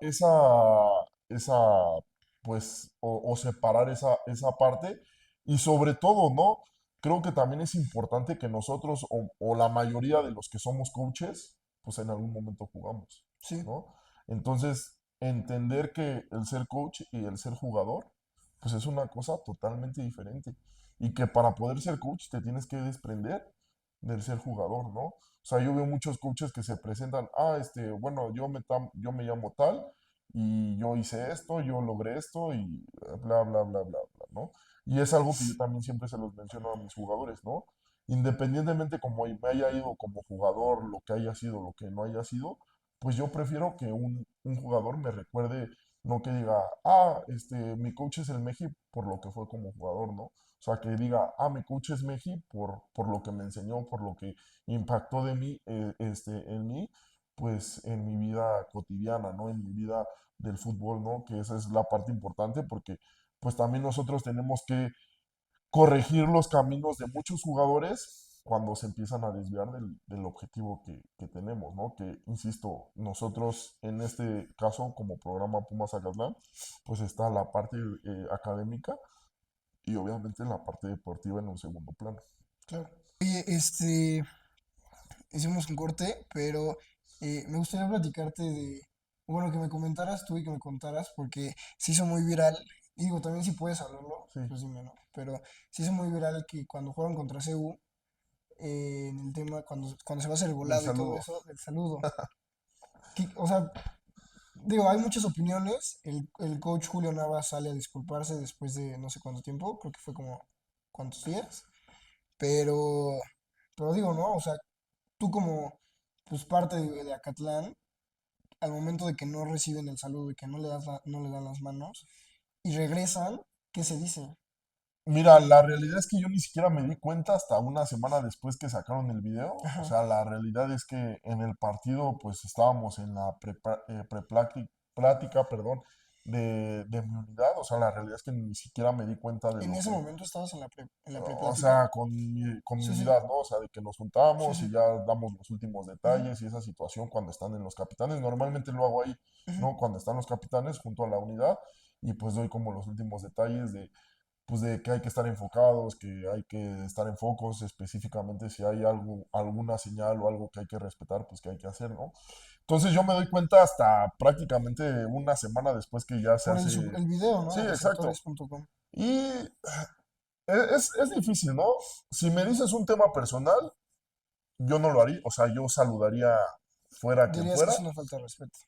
pues, o separar esa parte y sobre todo, ¿no? Creo que también es importante que nosotros o la mayoría de los que somos coaches, pues en algún momento jugamos, Sí, ¿no? Entonces, entender que el ser coach y el ser jugador, pues es una cosa totalmente diferente y que para poder ser coach te tienes que desprender del ser jugador, ¿no? O sea, yo veo muchos coaches que se presentan, bueno, yo me llamo tal y yo hice esto, yo logré esto y bla, ¿no? Y es algo que yo también siempre se los menciono a mis jugadores, ¿no? Independientemente como me haya ido como jugador, lo que haya sido, lo que no haya sido, pues yo prefiero que un jugador me recuerde, no que diga, mi coach es el Meji por lo que fue como jugador, ¿no? O sea, que diga, mi coach es Meji por lo que me enseñó, por lo que impactó de mí, en mí, pues en mi vida cotidiana, ¿no? En mi vida del fútbol, ¿no? Que esa es la parte importante porque pues también nosotros tenemos que corregir los caminos de muchos jugadores cuando se empiezan a desviar del objetivo que tenemos, ¿no? Que, insisto, nosotros en este caso como programa Pumas Acatlán, pues está la parte académica y obviamente la parte deportiva en un segundo plano. claro. Oye, hicimos un corte, pero me gustaría platicarte de, bueno, que me comentaras tú y que me contaras, porque se hizo muy viral, y digo, también si puedes hablarlo, Sí, pues dime, ¿no? Pero se hizo muy viral que cuando jugaron contra CU, en el tema, cuando se va a hacer el del volado y todo saludo. eso, del saludo, o sea, digo, hay muchas opiniones, el coach Julio Navas sale a disculparse después de no sé cuánto tiempo, creo que fue como, ¿cuántos días? Pero, pero digo, ¿no? O sea, tú como pues parte de Acatlán, al momento de que no reciben el saludo y que no le dan las manos y regresan, ¿qué se dice? Mira, la realidad es que yo ni siquiera me di cuenta hasta una semana después que sacaron el video. O Ajá. sea, la realidad es que en el partido pues estábamos en la plática, perdón, de mi unidad. O sea, la realidad es que ni siquiera me di cuenta de En lo ese que, momento estabas en la o preplática. sea, con mi Sí, sí, unidad, ¿no? O sea, de que nos sí, juntamos sí. y ya damos los últimos Ujú, detalles y esa situación cuando están en los capitanes. Normalmente lo hago ahí, ujú. ¿no? Cuando están los capitanes junto a la unidad y pues doy como los últimos detalles pues de que hay que estar enfocados, que hay que estar en focos, específicamente si hay algo, alguna señal o algo que hay que respetar, pues que hay que hacer, ¿no? Entonces yo me doy cuenta hasta prácticamente una semana después que ya se Por hace. el video, ¿no? Sí, De exacto. reflectores.com. Y es difícil, ¿no? Si me dices un tema personal, yo no lo haría. O sea, yo saludaría fuera quien Dirías que fuera. es una falta de respeto.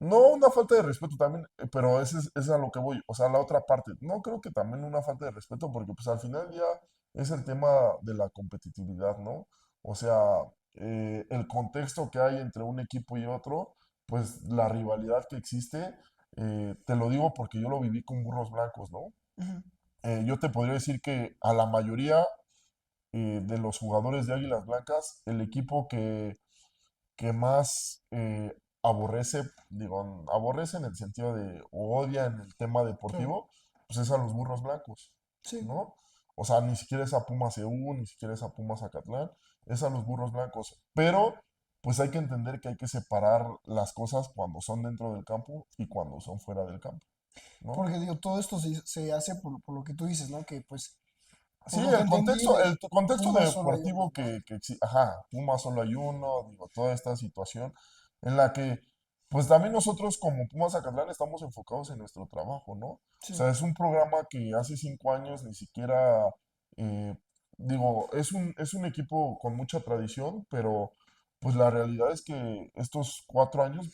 No una falta de respeto también, pero es a lo que voy. O sea, la otra parte. No creo que también una falta de respeto, porque pues al final ya es el tema de la competitividad, ¿no? O sea, el contexto que hay entre un equipo y otro, pues la rivalidad que existe, te lo digo porque yo lo viví con Burros Blancos, ¿no? Ujú. Yo te podría decir que a la mayoría de los jugadores de Águilas Blancas, el equipo que más aborrece, digo, aborrece en el sentido de, o odia en el tema Claro. deportivo, pues es a los Burros Blancos, Sí. ¿no? O sea, ni siquiera es a Pumas EU, ni siquiera es a Pumas Acatlán, es a los Burros Blancos. Pero, pues hay que entender que hay que separar las cosas cuando son dentro del campo y cuando son fuera del campo, ¿no? Porque digo, todo esto se hace por lo que tú dices, ¿no? Que pues, Sí, por lo que entendí, de el contexto Pumas solo hay deportivo uno, ¿no? que existe, ajá, Pumas solo hay uno, digo, toda esta situación en la que, pues también nosotros como Pumas Acatlán estamos enfocados en nuestro trabajo, ¿no? O Sí, sea, es un programa que hace 5 años ni siquiera, eh, digo, es un equipo con mucha tradición, pero pues la realidad es que estos 4 años,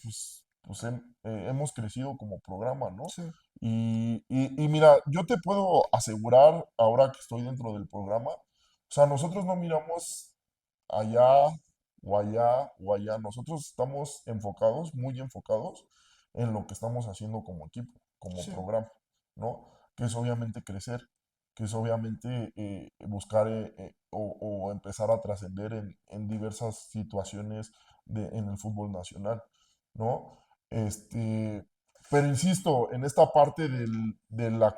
hemos crecido como programa, ¿no? sí. Y mira, yo te puedo asegurar, ahora que estoy dentro del programa, o sea, nosotros no miramos allá o allá o allá, nosotros estamos enfocados, muy enfocados en lo que estamos haciendo como equipo, como Sí, programa, ¿no? Que es obviamente crecer, que es obviamente buscar o empezar a trascender en diversas situaciones en el fútbol nacional, ¿no? Este, pero insisto, en esta parte de la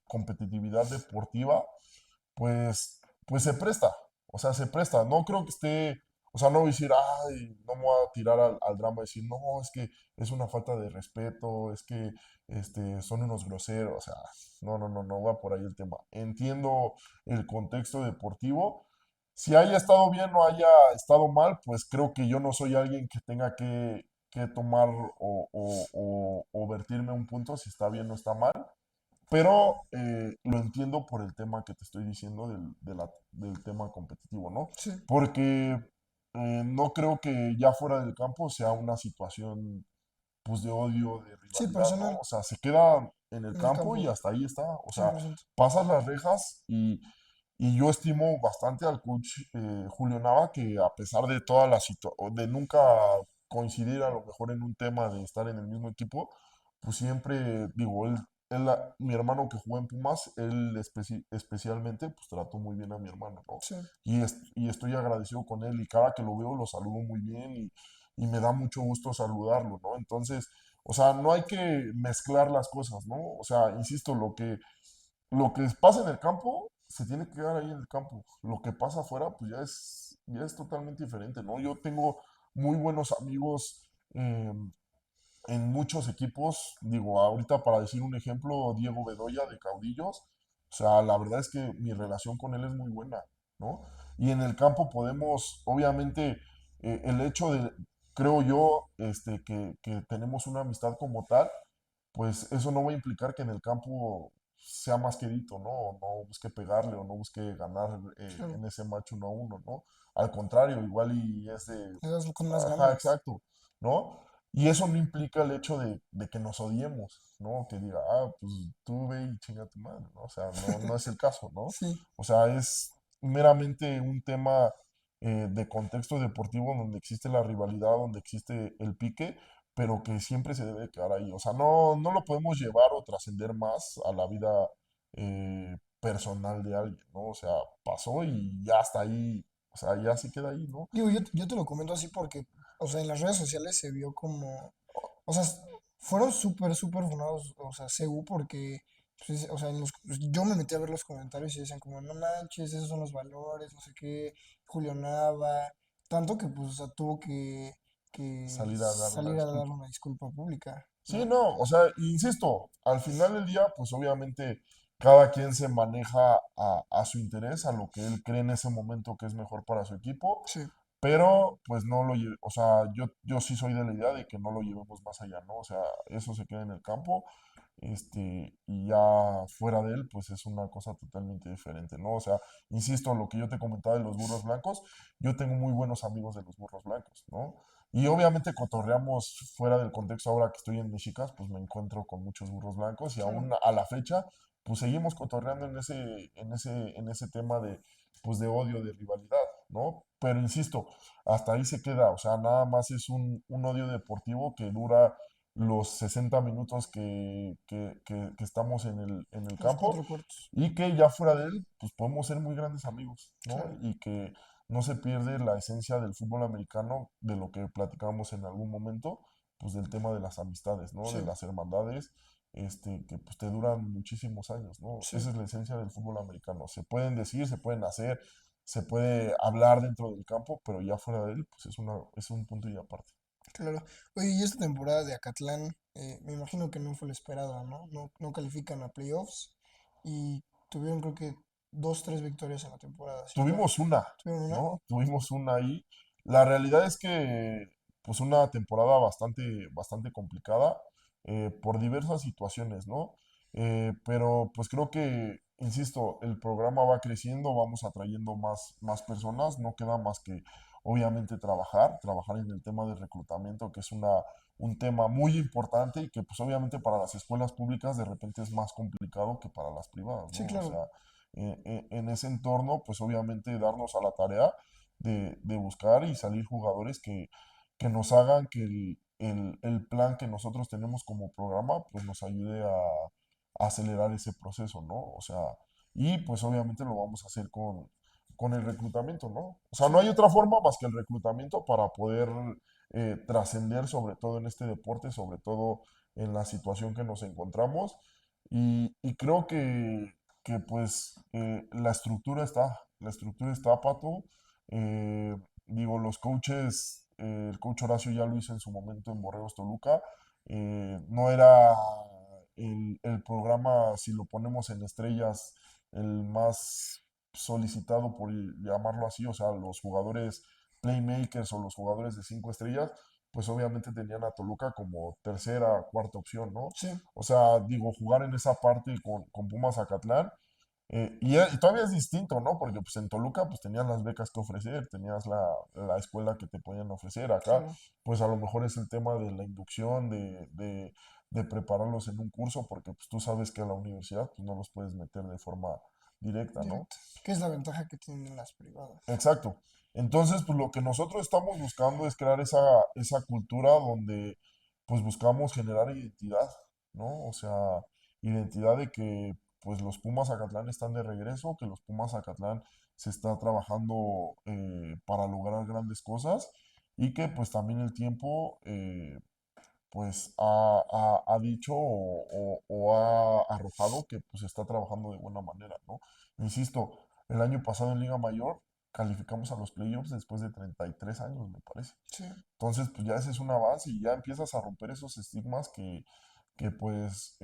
competitividad deportiva, pues se presta, o sea, se presta. No creo que esté, o sea, no voy a decir, ay, no me voy a tirar al drama y decir, no, es que es una falta de respeto, es que son unos groseros, o sea, no va por ahí el tema. Entiendo el contexto deportivo. Si haya estado bien o haya estado mal, pues creo que yo no soy alguien que tenga que tomar o vertirme un punto si está bien o está mal. Pero lo entiendo por el tema que te estoy diciendo del tema competitivo, ¿no? sí. Porque no creo que ya fuera del campo sea una situación pues de odio, de Sí, rivalidad, ¿no? personal, O sea, se queda en el en el campo y campo, hasta ahí está. O sea, 100%. pasas las rejas y yo estimo bastante al coach Julio Nava que a pesar de toda la situación, de nunca coincidir a lo mejor en un tema de estar en el mismo equipo, pues siempre, digo, mi hermano que jugó en Pumas, él especialmente, pues trató muy bien a mi hermano, ¿no? Sí. Y estoy agradecido con él y cada que lo veo lo saludo muy bien y me da mucho gusto saludarlo, ¿no? Entonces, o sea, no hay que mezclar las cosas, ¿no? O sea, insisto, lo que pasa en el campo se tiene que quedar ahí en el campo. Lo que pasa afuera, pues ya es totalmente diferente, ¿no? Yo tengo muy buenos amigos en muchos equipos. Digo, ahorita para decir un ejemplo, Diego Bedoya de Caudillos. O sea, la verdad es que mi relación con él es muy buena, ¿no? Y en el campo podemos, obviamente, el hecho de, creo yo, que tenemos una amistad como tal, pues eso no va a implicar que en el campo sea más quedito, ¿no? O no busque pegarle o no busque ganar Claro. en ese match 1-1, ¿no? Al contrario, igual y es de, Le das con más ajá, ganas. exacto, ¿no? Y eso no implica el hecho de que nos odiemos, ¿no? Que diga, pues tú ve y chinga tu madre, ¿no? O sea, no es el caso, ¿no? Sí. O sea, es meramente un tema de contexto deportivo donde existe la rivalidad, donde existe el pique, pero que siempre se debe quedar ahí. O sea, no lo podemos llevar o trascender más a la vida personal de alguien, ¿no? O sea, pasó y ya está ahí, o sea, ya se queda ahí, ¿no? Digo, yo te lo comento así porque, o sea, en las redes sociales se vio como, o sea, fueron súper funados, o sea, CU porque, pues, o sea, yo me metí a ver los comentarios y decían como, no manches, esos son los valores, no sé qué, Julio Nava, tanto que, pues, o sea, tuvo que Salir a dar una salir a dar disculpa. una disculpa pública, Sí, ¿no? no, o sea, insisto, al final del día, pues obviamente cada quien se maneja a su interés, a lo que él cree en ese momento que es mejor para su equipo. Sí, pero pues no lo lleve, o sea, yo sí soy de la idea de que no lo llevemos más allá, ¿no? O sea, eso se queda en el campo, y ya fuera de él, pues es una cosa totalmente diferente, ¿no? O sea, insisto, lo que yo te comentaba de los burros blancos, yo tengo muy buenos amigos de los burros blancos, ¿no? Y obviamente cotorreamos fuera del contexto ahora que estoy en Mexicas, pues me encuentro con muchos burros blancos y Claro, aún a la fecha, pues seguimos cotorreando en ese tema de, pues de odio, de rivalidad, ¿no? Pero insisto, hasta ahí se queda, o sea, nada más es un odio deportivo que dura los 60 minutos que estamos en el los campo 4 cuartos. y que ya fuera de él, pues podemos ser muy grandes amigos, ¿no? Claro, Y que no se pierde la esencia del fútbol americano, de lo que platicábamos en algún momento, pues del tema de las amistades, ¿no? sí, De las hermandades, que pues te duran muchísimos años, ¿no? sí. Esa es la esencia del fútbol americano. Se pueden decir, se pueden hacer, se puede hablar dentro del campo, pero ya fuera de él, pues es un punto y aparte. Claro. Oye, y esta temporada de Acatlán, me imagino que no fue la esperada, ¿no? No califican a playoffs y tuvieron creo que 2, 3 victorias en la temporada, ¿cierto? Tuvimos una, ¿Tuvieron una? ¿no? Tuvimos una ahí. La realidad es que, pues, una temporada bastante complicada, por diversas situaciones, ¿no? Pero, pues, creo que, insisto, el programa va creciendo, vamos atrayendo más personas, no queda más que, obviamente, trabajar en el tema del reclutamiento, que es un tema muy importante y que, pues, obviamente, para las escuelas públicas de repente es más complicado que para las privadas, Sí, ¿no? O claro. sea, en ese entorno, pues obviamente darnos a la tarea de buscar y salir jugadores que nos hagan que el plan que nosotros tenemos como programa, pues nos ayude a acelerar ese proceso, ¿no? O sea, y pues obviamente lo vamos a hacer con el reclutamiento, ¿no? O sea, Sí, no hay otra forma más que el reclutamiento para poder trascender, sobre todo en este deporte, sobre todo en la situación que nos encontramos. Y creo que pues la estructura está, Pato. Digo, los coaches, el coach Horacio ya lo hizo en su momento en Borregos Toluca. No era el programa, si lo ponemos en estrellas, el más solicitado, por llamarlo así, o sea, los jugadores playmakers o los jugadores de 5 estrellas, pues obviamente tenían a Toluca como tercera, cuarta opción, ¿no? sí, O sea, digo, jugar en esa parte con Pumas Zacatlán. Y todavía es distinto, ¿no? Porque pues en Toluca pues tenías las becas que ofrecer, tenías la escuela que te podían ofrecer. Acá claro, pues a lo mejor es el tema de la inducción, de prepararlos en un curso, porque pues tú sabes que a la universidad pues no los puedes meter de forma directa, ¿no? directo. ¿Qué es la ventaja que tienen las privadas? Exacto. Entonces, pues lo que nosotros estamos buscando es crear esa cultura donde pues buscamos generar identidad, ¿no? O sea, identidad de que pues los Pumas Acatlán están de regreso, que los Pumas Acatlán se está trabajando para lograr grandes cosas y que pues también el tiempo pues ha dicho o ha arrojado que pues está trabajando de buena manera, ¿no? Insisto, el año pasado en Liga Mayor calificamos a los playoffs después de 33 años, me parece. Sí, Entonces, pues ya ese es un avance y ya empiezas a romper esos estigmas que pues,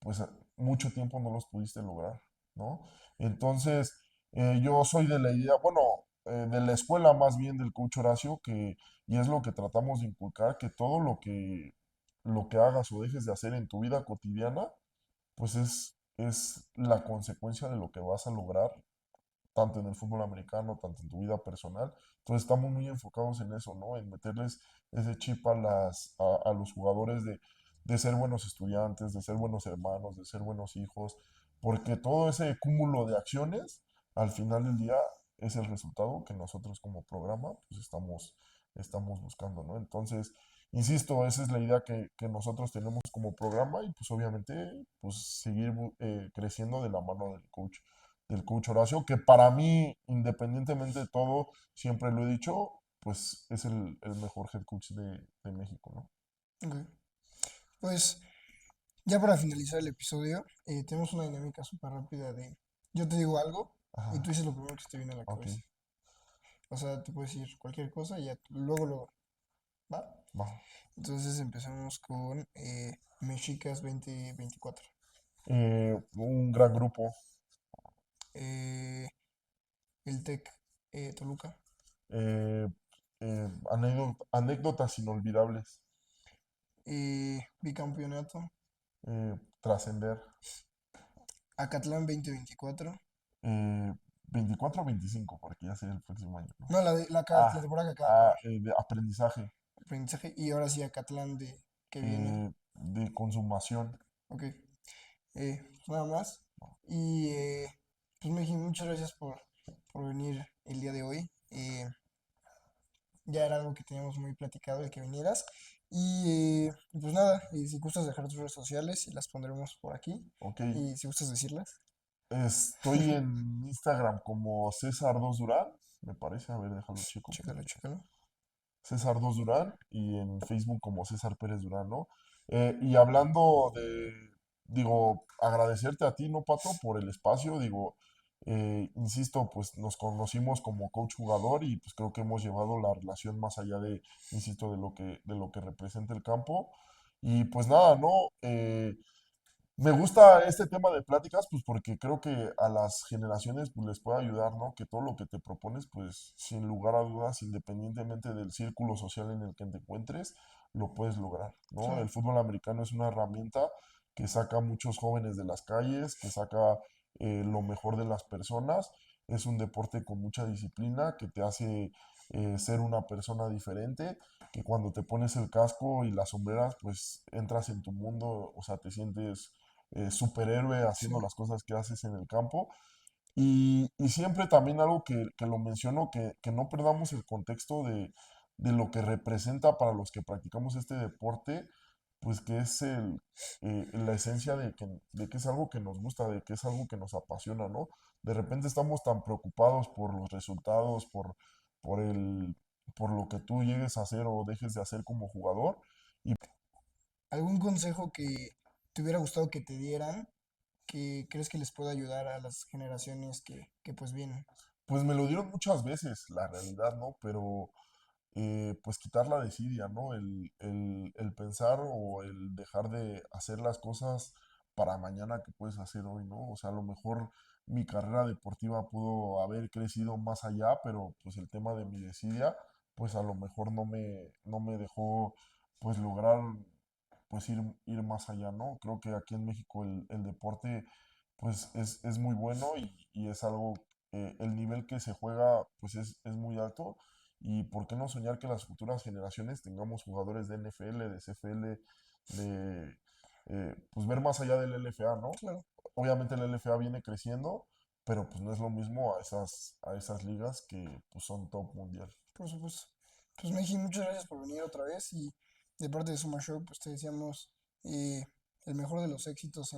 pues mucho tiempo no los pudiste lograr, ¿no? Entonces, yo soy de la idea, bueno, de la escuela más bien del coach Horacio, y es lo que tratamos de inculcar, que todo lo que hagas o dejes de hacer en tu vida cotidiana, pues es la consecuencia de lo que vas a lograr tanto en el fútbol americano, tanto en tu vida personal. Entonces estamos muy enfocados en eso, ¿no? En meterles ese chip a los jugadores de ser buenos estudiantes, de ser buenos hermanos, de ser buenos hijos, porque todo ese cúmulo de acciones, al final del día, es el resultado que nosotros como programa, pues estamos buscando, ¿no? Entonces, insisto, esa es la idea que nosotros tenemos como programa y pues obviamente, pues seguir creciendo de la mano del coach Horacio, que para mí, independientemente de todo, siempre lo he dicho, pues es el mejor head coach de México, ¿no? ok. Pues ya para finalizar el episodio, tenemos una dinámica súper rápida de yo te digo algo y tú Ajá, dices lo primero que se te viene a la ok, cabeza. O sea, te puedes decir cualquier cosa y ya luego, ¿va? va. Entonces empezamos con Mexicas 2024. Un gran grupo, Eh, el TEC Toluca. Eh, Anécdotas inolvidables. Bicampeonato. Trascender. Acatlán 2024. Eh, 24 o 25, porque ya sería el próximo año, ¿no? No, la Ah, temporada que acaba de acabar. de aprendizaje, Aprendizaje. Y ahora sí, Acatlán de que viene. de consumación. Ok. Pues nada más. Y pues Meji, muchas gracias por venir el día de hoy. Ya era algo que teníamos muy platicado el que vinieras. Y pues nada, y si gustas dejar tus redes sociales, las pondremos por aquí. Ok. Y si gustas decirlas, Estoy en Instagram como César 2 Durán, me parece. A ver, déjalo checo. chécalo, chécalo. César 2 Durán y en Facebook como César Pérez Durán, ¿no? Y hablando digo, agradecerte a ti, ¿no, Pato, por el espacio? Digo, insisto, pues nos conocimos como coach jugador y pues creo que hemos llevado la relación más allá insisto, de lo que representa el campo. Y pues nada, ¿no? Me gusta este tema de pláticas, pues porque creo que a las generaciones pues, les puede ayudar, ¿no? Que todo lo que te propones, pues sin lugar a dudas, independientemente del círculo social en el que te encuentres, lo puedes lograr, Sí, ¿no? El fútbol americano es una herramienta que saca a muchos jóvenes de las calles, que saca lo mejor de las personas. Es un deporte con mucha disciplina que te hace ser una persona diferente, que cuando te pones el casco y las sombreras, pues entras en tu mundo, o sea, te sientes superhéroe sí. haciendo las cosas que haces en el campo. Y siempre también algo que lo menciono, que no perdamos el contexto de lo que representa para los que practicamos este deporte, pues que es la esencia de que es algo que nos gusta, de que es algo que nos apasiona, ¿no? De repente estamos tan preocupados por los resultados, por el, por lo que tú llegues a hacer o dejes de hacer como jugador. Y ¿Algún consejo que te hubiera gustado que te dieran que crees que les pueda ayudar a las generaciones que pues vienen? pues me lo dieron muchas veces, la realidad, ¿no? Pero pues quitar la desidia, ¿no? El pensar o el dejar de hacer las cosas para mañana que puedes hacer hoy, ¿no? O sea, a lo mejor mi carrera deportiva pudo haber crecido más allá, pero pues el tema de mi desidia, pues a lo mejor no me dejó pues lograr pues ir más allá, ¿no? Creo que aquí en México el deporte pues es muy bueno y es algo, el nivel que se juega pues es muy alto y por qué no soñar que las futuras generaciones tengamos jugadores de NFL, de CFL, de pues ver más allá del LFA, ¿no? Claro, Obviamente el LFA viene creciendo, pero pues no es lo mismo a esas ligas que pues son top mundial. por supuesto. Pues Meji, muchas gracias por venir otra vez y de parte de Suma Show, pues te deseamos eh, el mejor de los éxitos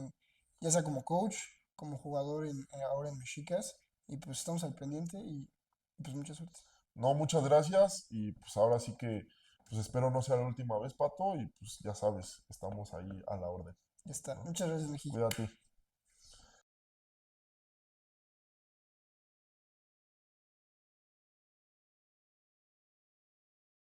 ya sea como coach, como jugador ahora en Mexicas y pues estamos al pendiente y pues mucha suerte. No, muchas gracias y pues ahora sí que pues espero no sea la última vez, Pato, y pues ya sabes, estamos ahí a la orden, Ya está. ¿no? Muchas gracias, Meji. Cuídate.